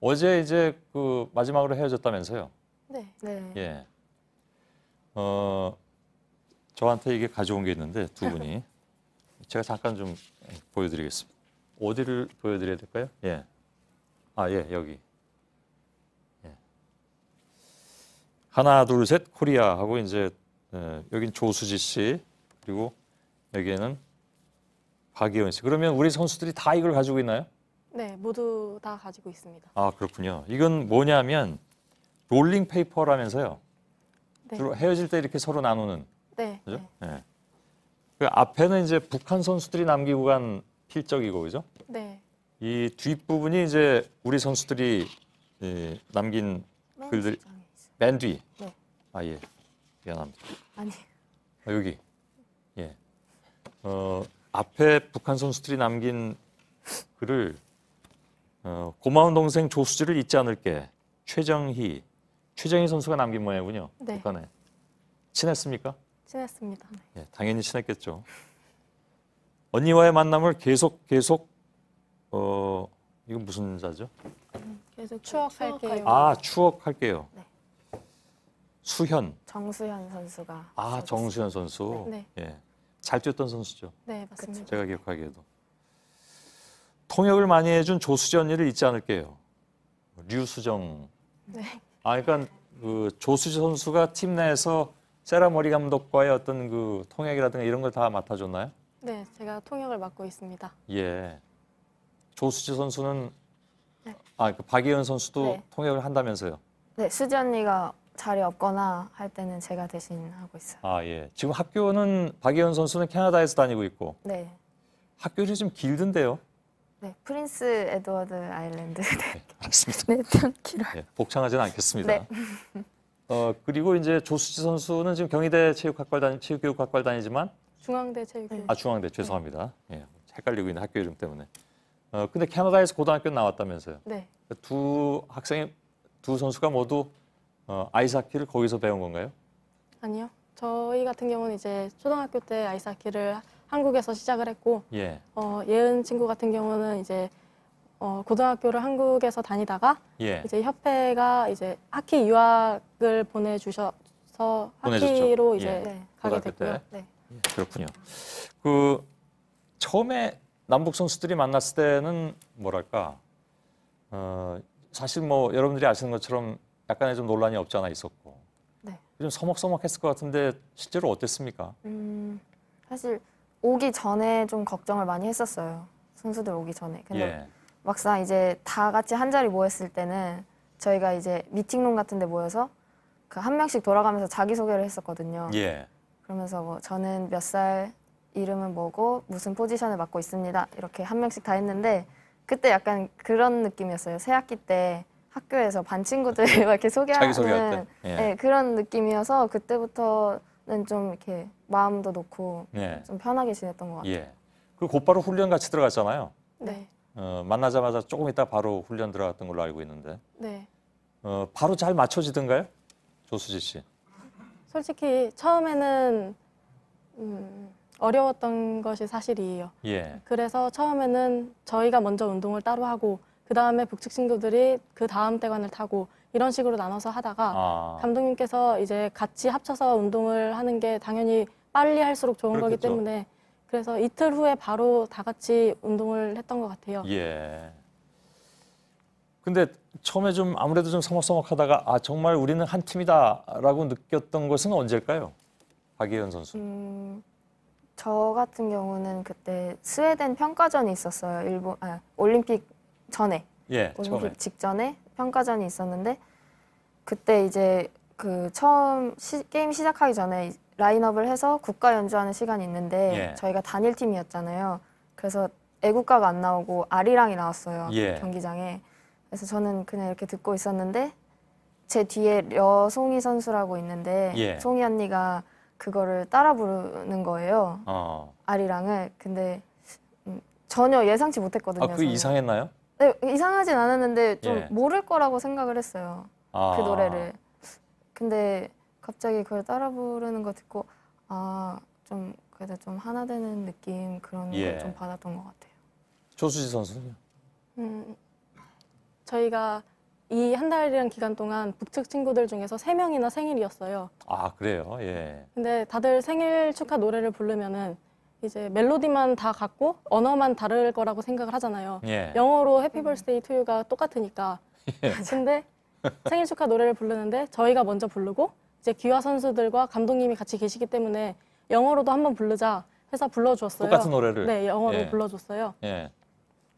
어제 이제 그 마지막으로 헤어졌다면서요? 네. 네. 예. 저한테 이게 가져온 게 있는데 두 분이 제가 잠깐 좀 보여드리겠습니다. 어디를 보여드려야 될까요? 예. 아, 예, 여기. 예. 하나, 둘, 셋, 코리아 하고 이제 여긴 조수지 씨 그리고 여기에는 박예은 씨. 그러면 우리 선수들이 다 이걸 가지고 있나요? 네, 모두 다 가지고 있습니다. 아, 그렇군요. 이건 뭐냐면 롤링 페이퍼라면서요. 네. 주로 헤어질 때 이렇게 서로 나누는. 네. 그죠? 네. 그 앞에는 이제 북한 선수들이 남기고 간 필적이고, 그죠? 네. 이 뒷부분이 이제 우리 선수들이 남긴 글들 맨 뒤. 네. 아, 예. 미안합니다. 아니. 아, 여기. 예. 앞에 북한 선수들이 남긴 글을 고마운 동생 조수지를 잊지 않을게. 최정희 선수가 남긴 모양이군요. 네. 북한에. 친했습니까? 친했습니다. 예, 당연히 친했겠죠. 언니와의 만남을 계속 이건 무슨 자죠? 계속 추억할게요. 아, 추억할게요. 네. 수현. 정수현 선수가. 아, 정수현 선수. 네. 예. 잘 뛰었던 선수죠. 네, 맞습니다. 제가 기억하기에도. 통역을 많이 해준 조수지 언니를 잊지 않을게요. 류수정. 네. 아, 그러니까 그 조수지 선수가 팀 내에서 세라 머리 감독과의 어떤 그 통역이라든가 이런 걸 다 맡아줬나요? 네, 제가 통역을 맡고 있습니다. 예. 조수지 선수는 네. 그 박예은 선수도 네. 통역을 한다면서요? 네, 수지 언니가 자리 없거나 할 때는 제가 대신 하고 있어요. 아, 예. 지금 학교는 박예은 선수는 캐나다에서 다니고 있고 네. 학교를 좀 길던데요? 네, 프린스 에드워드 아일랜드. 네, 알았습니다. 네, 좀 길어요. 네, 복창하지는 않겠습니다. 네. 그리고 이제 조수지 선수는 지금 경희대 체육교육학과를 다니지만 중앙대 체육교육. 아, 중앙대 죄송합니다. 예, 헷갈리고 있는 학교 이름 때문에. 근데 캐나다에서 고등학교 나왔다면서요? 네. 두 선수가 모두 아이스하키를 거기서 배운 건가요? 아니요. 저희 같은 경우는 이제 초등학교 때 아이스하키를 한국에서 시작을 했고, 예. 예은 친구 같은 경우는 이제 고등학교를 한국에서 다니다가 예. 이제 협회가 이제 하키 유학을 보내주셔서 하키로 이제 예. 가게 됐고요. 네. 그렇군요. 그 처음에 남북 선수들이 만났을 때는 뭐랄까 사실 뭐 여러분들이 아시는 것처럼 약간의 좀 논란이 없지 않아 있었고 네. 좀 서먹서먹했을 것 같은데 실제로 어땠습니까? 사실 오기 전에 좀 걱정을 많이 했었어요. 선수들 오기 전에. 근데 예. 막상 이제 다 같이 한 자리 모였을 때는 저희가 이제 미팅룸 같은 데 모여서 그 한 명씩 돌아가면서 자기소개를 했었거든요. 예. 그러면서 뭐 저는 몇 살, 이름은 뭐고 무슨 포지션을 맡고 있습니다. 이렇게 한 명씩 다 했는데 그때 약간 그런 느낌이었어요. 새 학기 때 학교에서 반 친구들 이렇게 소개하는 자기소개할 때. 예. 네, 그런 느낌이어서 그때부터는 좀 이렇게 마음도 놓고 예. 좀 편하게 지냈던 것 같아요. 예. 그 곧바로 훈련 같이 들어갔잖아요. 네. 만나자마자 조금 있다 바로 훈련 들어갔던 걸로 알고 있는데 네. 바로 잘 맞춰지던가요? 조수지 씨. 솔직히 처음에는 어려웠던 것이 사실이에요. 예. 그래서 처음에는 저희가 먼저 운동을 따로 하고 그 다음에 북측 친구들이 그 다음 대관을 타고 이런 식으로 나눠서 하다가 감독님께서 이제 같이 합쳐서 운동을 하는 게 당연히 빨리 할수록 좋은 거기 그렇겠죠. 때문에 그래서 이틀 후에 바로 다 같이 운동을 했던 것 같아요. 예. 근데 처음에 좀 아무래도 좀 서먹서먹하다가 정말 우리는 한 팀이다라고 느꼈던 것은 언제일까요? 박예은 선수. 저 같은 경우는 그때 스웨덴 평가전이 있었어요. 올림픽 전에. 예, 올림픽 처음에. 직전에 평가전이 있었는데 그때 이제 그 처음 게임 시작하기 전에 라인업을 해서 국가 연주하는 시간이 있는데 예. 저희가 단일 팀이었잖아요. 그래서 애국가가 안 나오고 아리랑이 나왔어요. 예. 경기장에. 그래서 저는 그냥 이렇게 듣고 있었는데 제 뒤에 려송이 선수라고 있는데 예. 송이 언니가 그거를 따라 부르는 거예요. 아리랑을. 근데 전혀 예상치 못했거든요. 아, 그게 저는. 이상했나요? 네, 이상하진 않았는데 좀 예. 모를 거라고 생각을 했어요. 그 노래를. 근데 갑자기 그걸 따라 부르는 거 듣고 좀 그래도 좀 하나 되는 느낌 그런 예. 걸 좀 받았던 것 같아요. 조수지 선수는요? 저희가 이 한 달이란 기간 동안 북측 친구들 중에서 3명이나 생일이었어요. 아, 그래요? 예. 근데 다들 생일 축하 노래를 부르면은 이제 멜로디만 다 같고 언어만 다를 거라고 생각을 하잖아요. 예. 영어로 해피 버스데이 투 유가 똑같으니까. 예. 근데 생일 축하 노래를 부르는데 저희가 먼저 부르고 이제 귀화 선수들과 감독님이 같이 계시기 때문에 영어로도 한번 부르자 해서 불러줬어요. 똑같은 노래를? 네, 영어로 예. 불러줬어요. 예.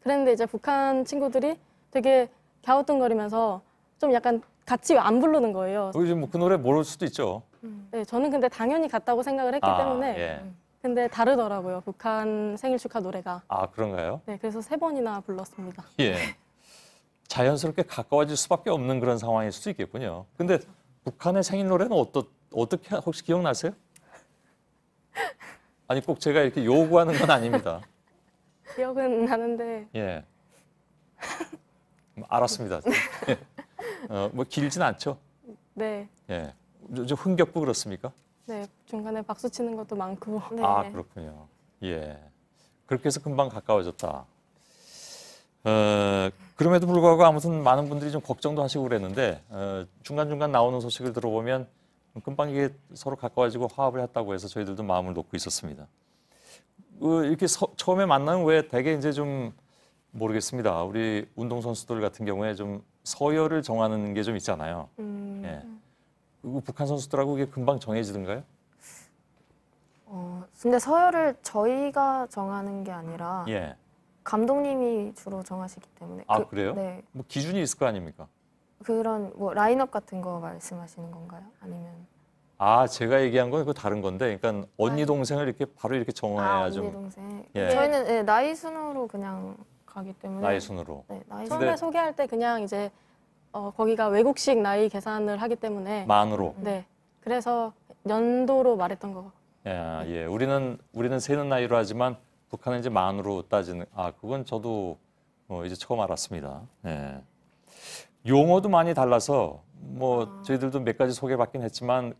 그랬는데 이제 북한 친구들이 되게 갸우뚱거리면서 좀 약간 같이 안 부르는 거예요. 뭐 그 노래 모를 수도 있죠. 네, 저는 근데 당연히 같다고 생각을 했기 때문에 예. 근데 다르더라고요. 북한 생일 축하 노래가. 아, 그런가요? 네, 그래서 3번이나 불렀습니다. 예. 자연스럽게 가까워질 수밖에 없는 그런 상황일 수도 있겠군요. 근데 북한의 생일 노래는 어떻게 혹시 기억나세요? 아니 꼭 제가 이렇게 요구하는 건 아닙니다. 기억은 나는데 예. 알았습니다. 예. 뭐 길진 않죠? 네, 예. 좀 흥겹고 그렇습니까? 네 중간에 박수 치는 것도 많고. 네. 아, 그렇군요. 예. 그렇게 해서 금방 가까워졌다. 그럼에도 불구하고 아무튼 많은 분들이 좀 걱정도 하시고 그랬는데 중간중간 나오는 소식을 들어보면 금방 이게 서로 가까워지고 화합을 했다고 해서 저희들도 마음을 놓고 있었습니다. 이렇게 처음에 만나면 왜 되게 이제 좀 모르겠습니다. 우리 운동선수들 같은 경우에 좀 서열을 정하는 게 좀 있잖아요. 예. 북한 선수들하고 이게 금방 정해지던가요? 근데 서열을 저희가 정하는 게 아니라 예. 감독님이 주로 정하시기 때문에. 아, 그래요? 네. 뭐 기준이 있을 거 아닙니까? 그런 뭐 라인업 같은 거 말씀하시는 건가요? 아니면 아, 제가 얘기한 건 그 다른 건데, 그러니까 언니 동생을 이렇게 바로 이렇게 정해야 언니 좀. 동생. 예. 저희는 네, 나이 순으로 그냥 가기 때문에. 나이 순으로. 네, 나이 처음에 소개할 때 그냥 이제 거기가 외국식 나이 계산을 하기 때문에 만으로. 네. 그래서 연도로 말했던 거. 예. 우리는 세는 나이로 하지만 북한은 이제 만으로 따지는. 아, 그건 저도 이제 처음 알았습니다. 예. 용어도 많이 달라서 뭐 저희들도 몇 가지 소개받긴 했지만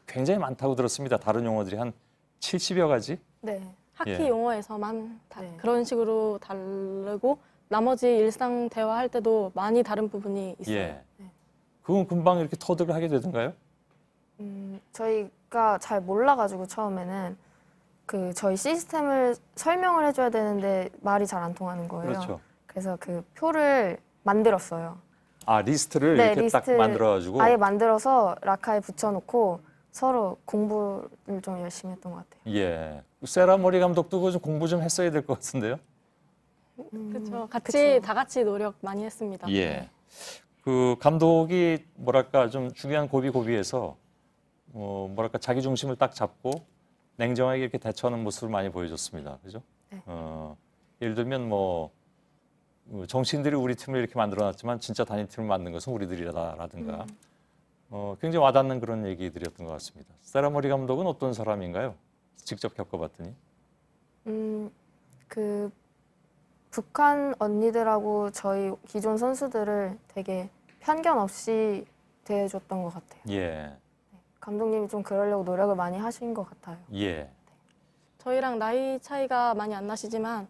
굉장히 많다고 들었습니다. 다른 용어들이 한 70여 가지. 네. 학기 예. 용어에서만 그런 식으로 다르고 나머지 일상 대화할 때도 많이 다른 부분이 있어요. 예. 그건 금방 이렇게 터득을 하게 되던가요? 저희가 잘 몰라가지고 처음에는 그 저희 시스템을 설명을 해줘야 되는데 말이 잘 안 통하는 거예요. 그렇죠. 그래서 그 표를 만들었어요. 아, 리스트를 네, 이렇게 리스트 딱 만들어가지고. 아예 만들어서 라카에 붙여놓고 서로 공부를 좀 열심히 했던 것 같아요. 예. 세라 머리 감독도 그거 좀 공부 좀 했어야 될 것 같은데요? 그렇죠. 같이 다 같이 노력 많이 했습니다. 예. 그 감독이 뭐랄까 좀 중요한 고비고비에서 뭐랄까 자기 중심을 딱 잡고 냉정하게 이렇게 대처하는 모습을 많이 보여줬습니다. 그죠? 네. 예를 들면 뭐 정치인들이 우리 팀을 이렇게 만들어놨지만 진짜 단일팀을 만든 것은 우리들이라든가 굉장히 와닿는 그런 얘기들이었던 것 같습니다. 세라 머리 감독은 어떤 사람인가요? 직접 겪어봤더니. 그 북한 언니들하고 저희 기존 선수들을 되게 편견 없이 대해줬던 것 같아요. 예. 감독님이 좀 그러려고 노력을 많이 하신 것 같아요. 예. 저희랑 나이 차이가 많이 안 나시지만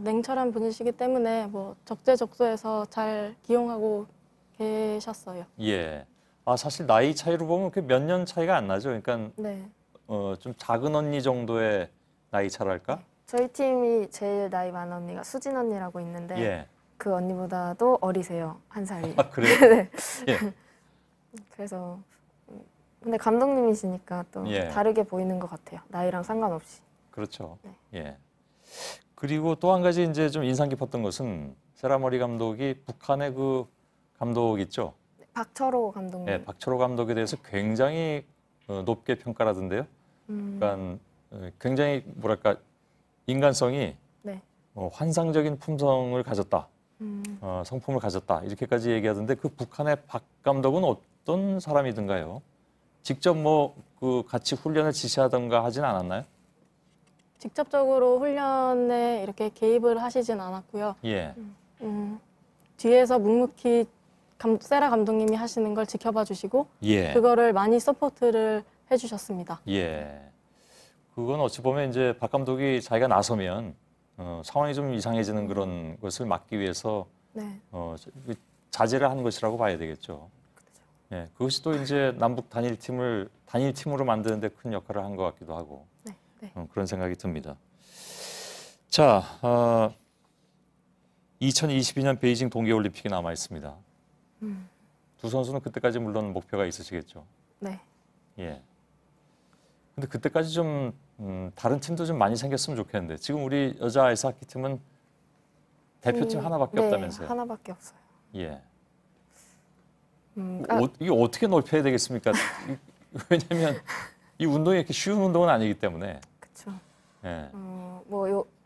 냉철한 분이시기 때문에 뭐 적재적소에서 잘 기용하고 계셨어요. 예. 아, 사실 나이 차이로 보면 몇 년 차이가 안 나죠. 그러니까 네. 좀 작은 언니 정도의 나이 차랄까? 저희 팀이 제일 나이 많은 언니가 수진 언니라고 있는데 예. 그 언니보다도 어리세요. 한 살이. 아, 그래요? 네. 예. 그래서 근데 감독님이시니까 또 예. 다르게 보이는 것 같아요. 나이랑 상관없이. 그렇죠. 네. 예. 그리고 또 한 가지 이제 좀 인상 깊었던 것은 세라 머리 감독이 북한의 그 감독 있죠? 박철호 감독님. 네, 박철호 감독에 대해서 굉장히 높게 평가를 하던데요. 그러니까 굉장히 뭐랄까 인간성이 네. 환상적인 품성을 가졌다. 성품을 가졌다. 이렇게까지 얘기하던데 그 북한의 박 감독은 어떤 사람이든가요? 직접 뭐 그 같이 훈련을 지시하던가 하진 않았나요? 직접적으로 훈련에 이렇게 개입을 하시진 않았고요. 예. 뒤에서 묵묵히 세라 감독님이 하시는 걸 지켜봐 주시고 예. 그거를 많이 서포트를 해주셨습니다. 예. 그건 어찌 보면 이제 박 감독이 자기가 나서면 상황이 좀 이상해지는 그런 것을 막기 위해서 네. 자제를 한 것이라고 봐야 되겠죠. 예, 그것이 또 이제 남북 단일팀으로 만드는 데 큰 역할을 한 것 같기도 하고 그런 생각이 듭니다. 자, 2022년 베이징 동계올림픽이 남아 있습니다. 두 선수는 그때까지 물론 목표가 있으시겠죠. 네. 예. 근데 그때까지 좀 다른 팀도 좀 많이 생겼으면 좋겠는데 지금 우리 여자 아이스하키 팀은 대표팀 하나밖에 없다면서요? 하나밖에 없어요. 예. 이게 어떻게 넓혀야 되겠습니까? 왜냐하면 이 운동이 이렇게 쉬운 운동은 아니기 때문에. 그렇죠. 예.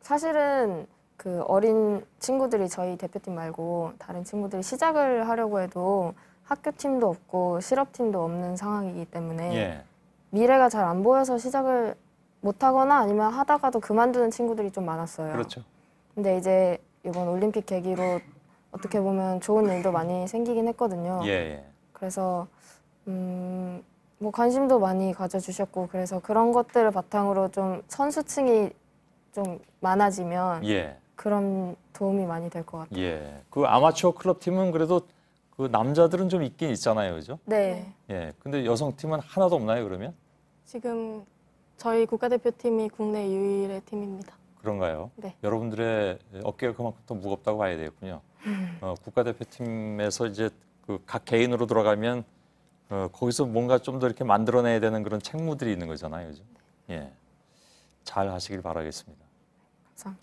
사실은 그 어린 친구들이 저희 대표팀 말고 다른 친구들이 시작을 하려고 해도 학교 팀도 없고 실업팀도 없는 상황이기 때문에 예. 미래가 잘 안 보여서 시작을 못하거나 아니면 하다가도 그만두는 친구들이 좀 많았어요. 그렇죠. 근데 이제 이번 올림픽 계기로 어떻게 보면 좋은 일도 많이 생기긴 했거든요. 예. 그래서 뭐 관심도 많이 가져주셨고 그래서 그런 것들을 바탕으로 좀 선수층이 좀 많아지면 그런 도움이 많이 될 것 같아요. 예. 그 아마추어 클럽 팀은 그래도 그 남자들은 좀 있긴 있잖아요, 그죠? 네. 예. 근데 여성 팀은 하나도 없나요, 그러면? 지금 저희 국가대표팀이 국내 유일의 팀입니다. 그런가요? 네. 여러분들의 어깨가 그만큼 더 무겁다고 봐야 되겠군요. 국가대표팀에서 이제 그 각 개인으로 들어가면 거기서 뭔가 좀 더 이렇게 만들어내야 되는 그런 책무들이 있는 거잖아요, 그죠? 예. 잘 하시길 바라겠습니다.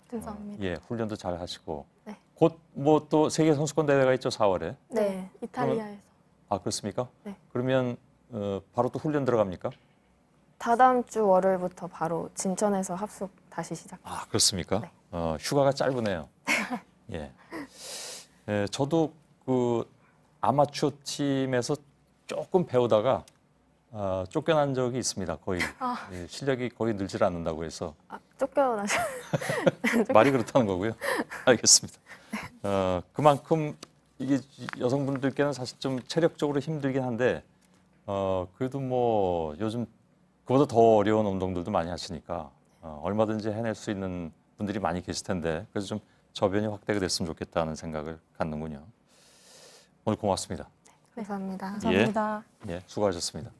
감사합니다. 예, 훈련도 잘 하시고. 네. 곧 뭐 또 세계 선수권 대회가 있죠, 4월에. 네, 이탈리아에서. 아, 그렇습니까? 네. 그러면 바로 또 훈련 들어갑니까? 다다음 주 월요일부터 바로 진천에서 합숙 다시 시작. 아, 그렇습니까? 네. 휴가가 짧으네요. 예. 저도 그 아마추어 팀에서 조금 배우다가 쫓겨난 적이 있습니다. 거의 예, 실력이 거의 늘질 않는다고 해서. 쫓겨나서 말이 그렇다는 거고요. 알겠습니다. 그만큼 이게 여성분들께는 사실 좀 체력적으로 힘들긴 한데 그래도 뭐 요즘 그보다 더 어려운 운동들도 많이 하시니까 얼마든지 해낼 수 있는 분들이 많이 계실 텐데 그래서 좀 저변이 확대가 됐으면 좋겠다는 생각을 갖는군요. 오늘 고맙습니다. 네, 감사합니다. 감사합니다. 예, 수고하셨습니다.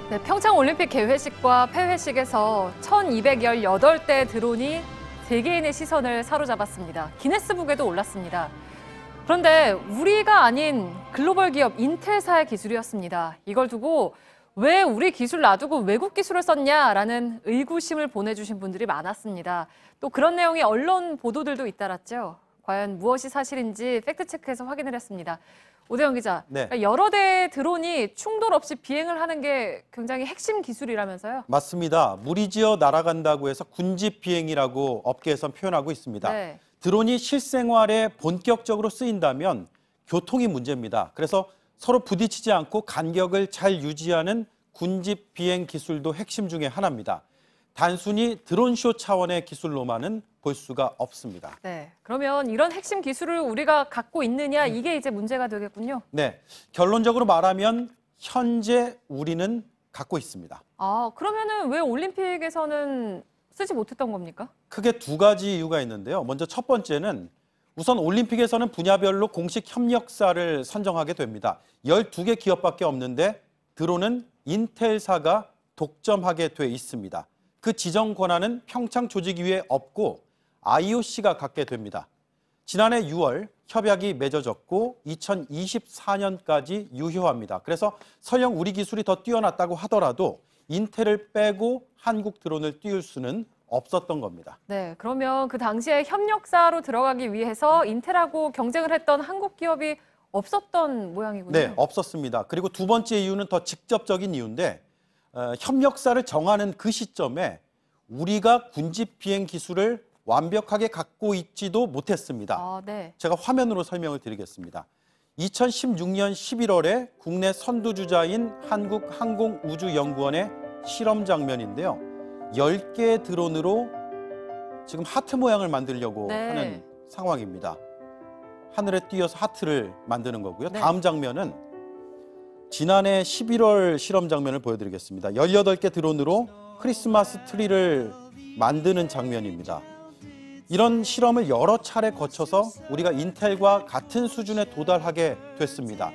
네, 평창 올림픽 개회식과 폐회식에서 1218대 드론이 세계인의 시선을 사로잡았습니다. 기네스북에도 올랐습니다. 그런데 우리가 아닌 글로벌 기업 인텔사의 기술이었습니다. 이걸 두고 왜 우리 기술 놔두고 외국 기술을 썼냐라는 의구심을 보내주신 분들이 많았습니다. 또 그런 내용의 언론 보도들도 잇따랐죠. 과연 무엇이 사실인지 팩트체크해서 확인을 했습니다. 오대영 기자, 네. 그러니까 여러 대의 드론이 충돌 없이 비행을 하는 게 굉장히 핵심 기술이라면서요? 맞습니다. 무리지어 날아간다고 해서 군집 비행이라고 업계에선 표현하고 있습니다. 네. 드론이 실생활에 본격적으로 쓰인다면 교통이 문제입니다. 그래서 서로 부딪히지 않고 간격을 잘 유지하는 군집 비행 기술도 핵심 중에 하나입니다. 단순히 드론쇼 차원의 기술로만은 볼 수가 없습니다. 네, 그러면 이런 핵심 기술을 우리가 갖고 있느냐 이게 이제 문제가 되겠군요. 네, 결론적으로 말하면 현재 우리는 갖고 있습니다. 아, 그러면은 왜 올림픽에서는 쓰지 못했던 겁니까? 크게 두 가지 이유가 있는데요. 먼저 첫 번째는 우선 올림픽에서는 분야별로 공식 협력사를 선정하게 됩니다. 12개 기업밖에 없는데 드론은 인텔사가 독점하게 돼 있습니다. 그 지정 권한은 평창 조직위에 없고 IOC가 갖게 됩니다. 지난해 6월 협약이 맺어졌고 2024년까지 유효합니다. 그래서 설령 우리 기술이 더 뛰어났다고 하더라도 인텔을 빼고 한국 드론을 띄울 수는 없었던 겁니다. 네, 그러면 그 당시에 협력사로 들어가기 위해서 인텔하고 경쟁을 했던 한국 기업이 없었던 모양이군요. 네, 없었습니다. 그리고 두 번째 이유는 더 직접적인 이유인데 협력사를 정하는 그 시점에 우리가 군집 비행 기술을 완벽하게 갖고 있지도 못했습니다. 네. 제가 화면으로 설명을 드리겠습니다. 2016년 11월에 국내 선두주자인 한국항공우주연구원의 실험 장면인데요. 10개의 드론으로 지금 하트 모양을 만들려고 하는 상황입니다. 하늘에 띄어서 하트를 만드는 거고요. 다음 장면은 지난해 11월 실험 장면을 보여드리겠습니다. 18개 드론으로 크리스마스 트리를 만드는 장면입니다. 이런 실험을 여러 차례 거쳐서 우리가 인텔과 같은 수준에 도달하게 됐습니다.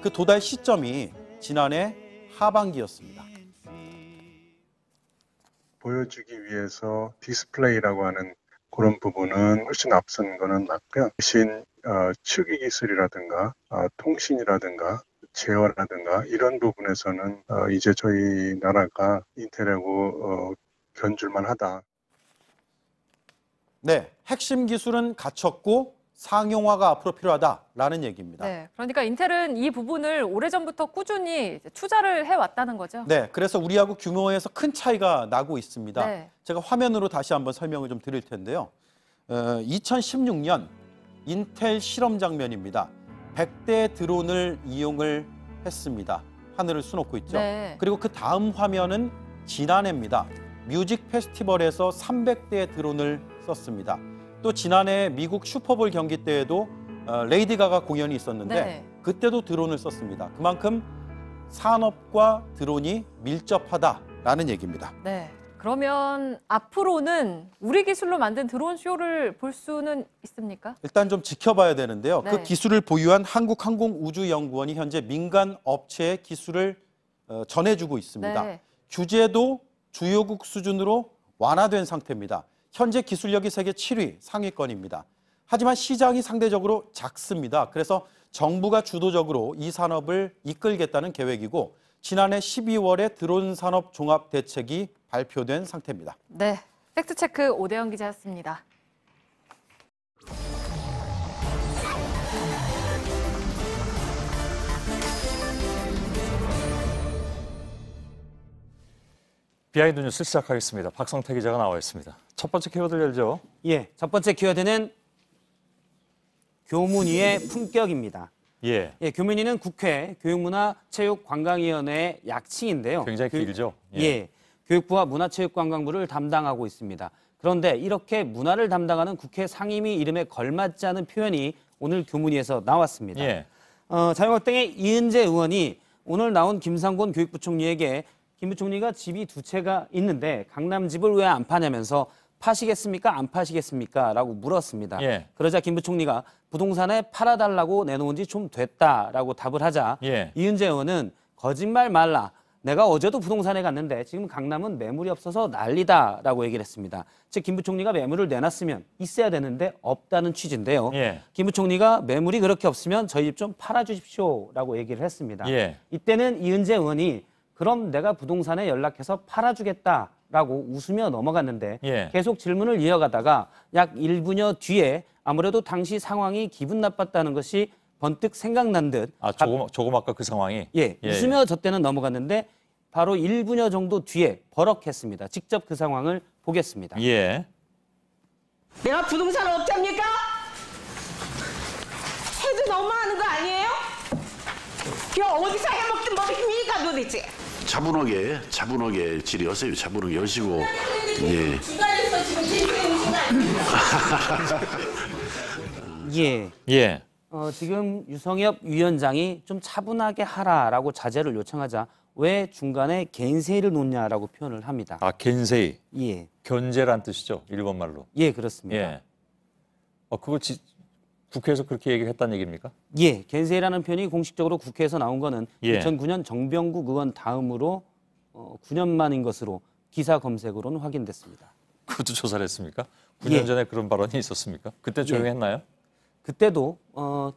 그 도달 시점이 지난해 하반기였습니다. 보여주기 위해서 디스플레이라고 하는 그런 부분은 훨씬 앞선 거는 맞고요. 대신 추기 기술이라든가 통신이라든가 제어라든가 이런 부분에서는 이제 저희 나라가 인텔하고 견줄만 하다. 네, 핵심 기술은 갖췄고 상용화가 앞으로 필요하다라는 얘기입니다. 네, 그러니까 인텔은 이 부분을 오래전부터 꾸준히 투자를 해왔다는 거죠. 네, 그래서 우리하고 규모에서 큰 차이가 나고 있습니다. 네. 제가 화면으로 다시 한번 설명을 좀 드릴 텐데요. 2016년 인텔 실험 장면입니다. 100대 드론을 이용을 했습니다. 하늘을 수놓고 있죠. 네. 그리고 그 다음 화면은 지난해입니다. 뮤직 페스티벌에서 300대의 드론을 썼습니다. 또 지난해 미국 슈퍼볼 경기 때에도 레이디 가가 공연이 있었는데 그때도 드론을 썼습니다. 그만큼 산업과 드론이 밀접하다라는 얘기입니다. 네. 그러면 앞으로는 우리 기술로 만든 드론 쇼를 볼 수는 있습니까? 일단 좀 지켜봐야 되는데요. 그 기술을 보유한 한국항공우주연구원이 현재 민간 업체에 기술을 전해주고 있습니다. 규제도 주요국 수준으로 완화된 상태입니다. 현재 기술력이 세계 7위 상위권입니다. 하지만 시장이 상대적으로 작습니다. 그래서 정부가 주도적으로 이 산업을 이끌겠다는 계획이고 지난해 12월에 드론 산업 종합 대책이 발표된 상태입니다. 네, 팩트체크 오대영 기자였습니다. 비하인드 뉴스 시작하겠습니다. 박성태 기자가 나와 있습니다. 첫 번째 키워드 열죠. 예, 첫 번째 키워드는 교문위의 품격입니다. 예, 교문위는 국회 교육문화체육관광위원회의 약칭인데요. 굉장히 길죠. 교육부와 문화체육관광부를 담당하고 있습니다. 그런데 이렇게 문화를 담당하는 국회 상임위 이름에 걸맞지 않은 표현이 오늘 교문위에서 나왔습니다. 자유한국당의 이은재 의원이 오늘 나온 김상곤 교육부총리에게 김 부총리가 집이 두 채가 있는데 강남 집을 왜 안 파냐면서 파시겠습니까? 안 파시겠습니까? 라고 물었습니다. 그러자 김 부총리가 부동산에 팔아달라고 내놓은 지 좀 됐다라고 답을 하자 이은재 의원은 거짓말 말라. 내가 어제도 부동산에 갔는데 지금 강남은 매물이 없어서 난리다라고 얘기를 했습니다. 즉 김 부총리가 매물을 내놨으면 있어야 되는데 없다는 취지인데요. 김 부총리가 매물이 그렇게 없으면 저희 집 좀 팔아주십시오라고 얘기를 했습니다. 이때는 이은재 의원이 그럼 내가 부동산에 연락해서 팔아주겠다라고 웃으며 넘어갔는데 계속 질문을 이어가다가 약 1분여 뒤에 아무래도 당시 상황이 기분 나빴다는 것이 번뜩 생각난 듯. 조금 아까 그 상황이? 웃으며 저 때는 넘어갔는데 바로 1분여 정도 뒤에 버럭했습니다. 직접 그 상황을 보겠습니다. 내가 부동산 업자입니까? 해도 너무하는 거 아니에요? 그 어디서 해먹든 뭐입니까 도대체? 차분하게 질의하세요. 차분하게 하시고. 주관에서 지금 질의하는 아니에요? 지금 유성엽 위원장이 좀 차분하게 하라라고 자제를 요청하자 왜 중간에 겐세이를 놓냐라고 표현을 합니다. 겐세이. 견제란 뜻이죠. 일본 말로. 그렇습니다. 그거 국회에서 그렇게 얘기를 했다는 얘기입니까? 겐세이라는 표현이 공식적으로 국회에서 나온 거는 2009년 정병국 의원 다음으로 9년 만인 것으로 기사 검색으로는 확인됐습니다. 그것도 조사를 했습니까? 9년 전에 그런 발언이 있었습니까? 그때 조용했나요? 그때도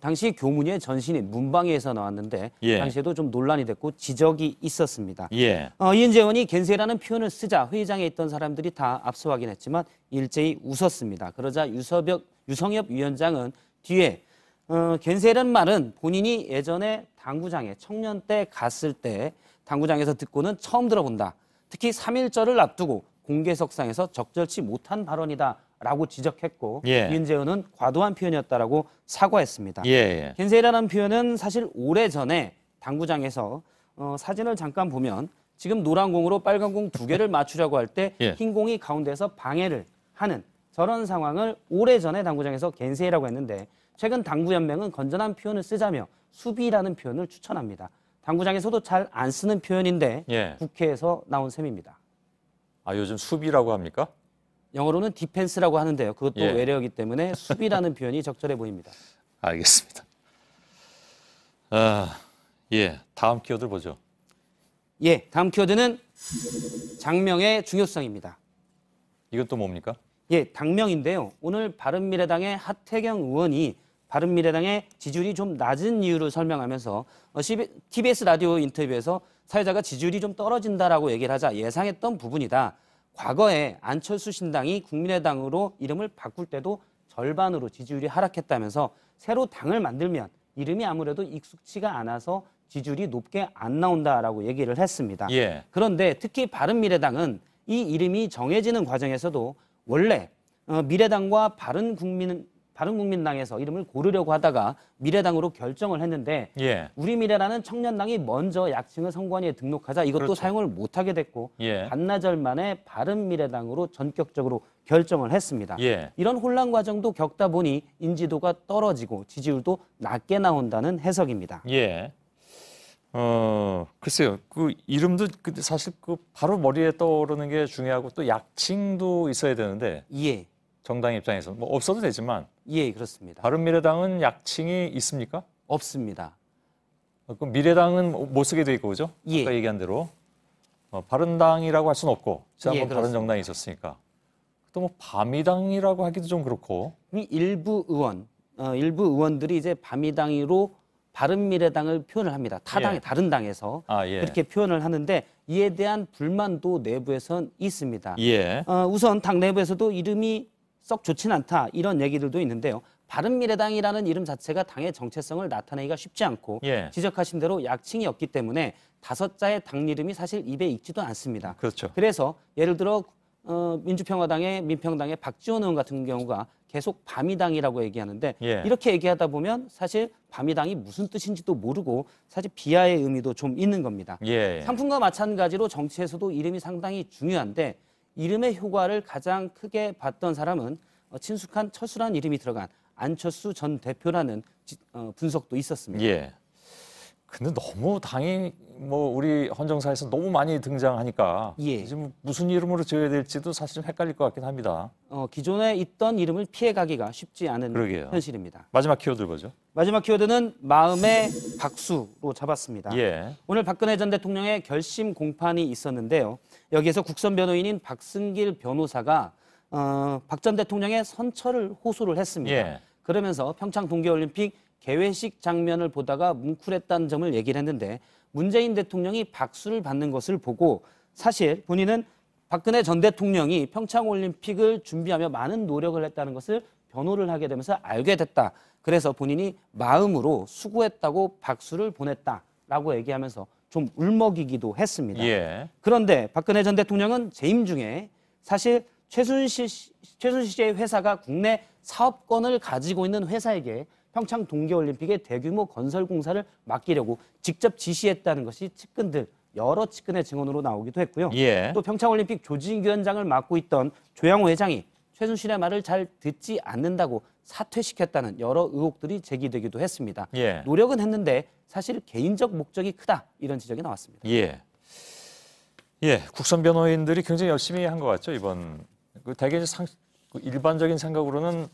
당시 교문위의 전신인 문방위에서 나왔는데 예. 당시에도 좀 논란이 됐고 지적이 있었습니다. 예. 이은재 의원이 겐세라는 표현을 쓰자 회의장에 있던 사람들이 다 압수하긴 했지만 일제히 웃었습니다. 그러자 유성엽 위원장은 뒤에 겐세라는 말은 본인이 예전에 당구장에 청년 때 갔을 때 당구장에서 듣고는 처음 들어본다. 특히 3.1절을 앞두고 공개석상에서 적절치 못한 발언이다라고 지적했고 예. 이은재 의원은 과도한 표현이었다라고 사과했습니다. 예. 겐세라는 표현은 사실 오래전에 당구장에서 사진을 잠깐 보면 지금 노란 공으로 빨간 공 2개를 맞추려고 할 때 흰 예. 공이 가운데서 방해를 하는 저런 상황을 오래전에 당구장에서 겐세라고 했는데 최근 당구연맹은 건전한 표현을 쓰자며 수비라는 표현을 추천합니다. 당구장에서도 잘 안 쓰는 표현인데 예. 국회에서 나온 셈입니다. 아, 요즘 수비라고 합니까? 영어로는 디펜스라고 하는데요. 그것도 예. 외래어이기 때문에 수비라는 표현이 적절해 보입니다. 알겠습니다. 예, 다음 키워드 보죠. 예, 다음 키워드는 장명의 중요성입니다. 이건 또 뭡니까? 예, 당명인데요. 오늘 바른미래당의 하태경 의원이 바른미래당의 지지율이 좀 낮은 이유를 설명하면서 TBS 라디오 인터뷰에서 사회자가 지지율이 좀 떨어진다라고 얘기를 하자 예상했던 부분이다. 과거에 안철수 신당이 국민의당으로 이름을 바꿀 때도 절반으로 지지율이 하락했다면서 새로 당을 만들면 이름이 아무래도 익숙치가 않아서 지지율이 높게 안 나온다라고 얘기를 했습니다. 예. 그런데 특히 바른미래당은 이 이름이 정해지는 과정에서도 원래 미래당과 바른국민당에서 이름을 고르려고 하다가 미래당으로 결정을 했는데 예. 우리미래라는 청년당이 먼저 약칭을 선관위에 등록하자 이것도 그렇죠. 사용을 못하게 됐고 예. 반나절 만에 바른미래당으로 전격적으로 결정을 했습니다. 예. 이런 혼란 과정도 겪다 보니 인지도가 떨어지고 지지율도 낮게 나온다는 해석입니다. 예. 글쎄요. 그 이름도 사실 그 바로 머리에 떠오르는 게 중요하고 또 약칭도 있어야 되는데. 예. 정당 입장에서 뭐 없어도 되지만. 예, 그렇습니다. 바른미래당은 약칭이 있습니까? 없습니다. 그럼 미래당은 못 쓰게 돼 있고 그죠? 예. 아까 얘기한 대로 바른당이라고 할 수는 없고 지난번 예, 바른 정당이 있었으니까. 또 뭐 바미당이라고 하기도 좀 그렇고. 일부 의원들이 이제 바미당으로 바른미래당을 표현을 합니다. 타당의 예. 다른 당에서 예. 그렇게 표현을 하는데 이에 대한 불만도 내부에선 있습니다. 예. 우선 당 내부에서도 이름이 썩 좋진 않다 이런 얘기들도 있는데요. 바른미래당이라는 이름 자체가 당의 정체성을 나타내기가 쉽지 않고 예. 지적하신 대로 약칭이 없기 때문에 5자의 당 이름이 사실 입에 익지도 않습니다. 그렇죠. 그래서 예를 들어 민주평화당의 민평당의 박지원 의원 같은 경우가 계속 바미당이라고 얘기하는데 예. 이렇게 얘기하다 보면 사실 바미당이 무슨 뜻인지도 모르고 사실 비하의 의미도 좀 있는 겁니다. 예. 상품과 마찬가지로 정치에서도 이름이 상당히 중요한데 이름의 효과를 가장 크게 봤던 사람은 친숙한 철수라는 이름이 들어간 안철수 전 대표라는 분석도 있었습니다. 예. 근데 너무 당이 뭐 우리 헌정사에서 너무 많이 등장하니까 예. 지금 무슨 이름으로 지어야 될지도 사실 좀 헷갈릴 것 같긴 합니다. 기존에 있던 이름을 피해가기가 쉽지 않은 그러게요. 현실입니다. 마지막 키워드 보죠. 마지막 키워드는 마음의 박수로 잡았습니다. 예. 오늘 박근혜 전 대통령의 결심 공판이 있었는데요. 여기에서 국선 변호인인 박승길 변호사가 박 전 대통령의 선처를 호소를 했습니다. 예. 그러면서 평창 동계올림픽 개회식 장면을 보다가 뭉클했다는 점을 얘기를 했는데 문재인 대통령이 박수를 받는 것을 보고 사실 본인은 박근혜 전 대통령이 평창올림픽을 준비하며 많은 노력을 했다는 것을 변호를 하게 되면서 알게 됐다. 그래서 본인이 마음으로 수고했다고 박수를 보냈다라고 얘기하면서 좀 울먹이기도 했습니다. 예. 그런데 박근혜 전 대통령은 재임 중에 사실 최순실 씨의 회사가 국내 사업권을 가지고 있는 회사에게 평창 동계올림픽의 대규모 건설 공사를 맡기려고 직접 지시했다는 것이 여러 측근의 증언으로 나오기도 했고요. 예. 또 평창올림픽 조직위원장을 맡고 있던 조양호 회장이 최순실의 말을 잘 듣지 않는다고 사퇴시켰다는 여러 의혹들이 제기되기도 했습니다. 예. 노력은 했는데 사실 개인적 목적이 크다 이런 지적이 나왔습니다. 예. 예, 국선 변호인들이 굉장히 열심히 한 것 같죠 이번. 대개 일반적인 생각으로는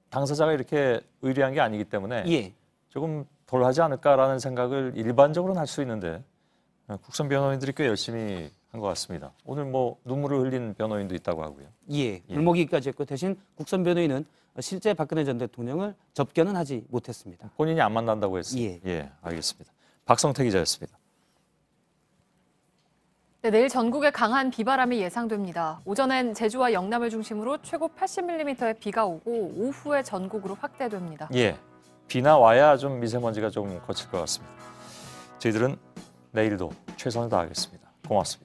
당사자가 이렇게 의뢰한 게 아니기 때문에 예. 조금 덜하지 않을까라는 생각을 일반적으로는 할 수 있는데 국선 변호인들이 꽤 열심히 한 것 같습니다. 오늘 뭐 눈물을 흘린 변호인도 있다고 하고요. 예, 울먹이기까지 했고 대신 국선 변호인은 실제 박근혜 전 대통령을 접견은 하지 못했습니다. 본인이 안 만난다고 했어요. 예, 알겠습니다. 박성태 기자였습니다. 네, 내일 전국에 강한 비바람이 예상됩니다. 오전엔 제주와 영남을 중심으로 최고 80mm의 비가 오고 오후에 전국으로 확대됩니다. 예, 비나 와야 좀 미세먼지가 좀 거칠 것 같습니다. 저희들은 내일도 최선을 다하겠습니다. 고맙습니다.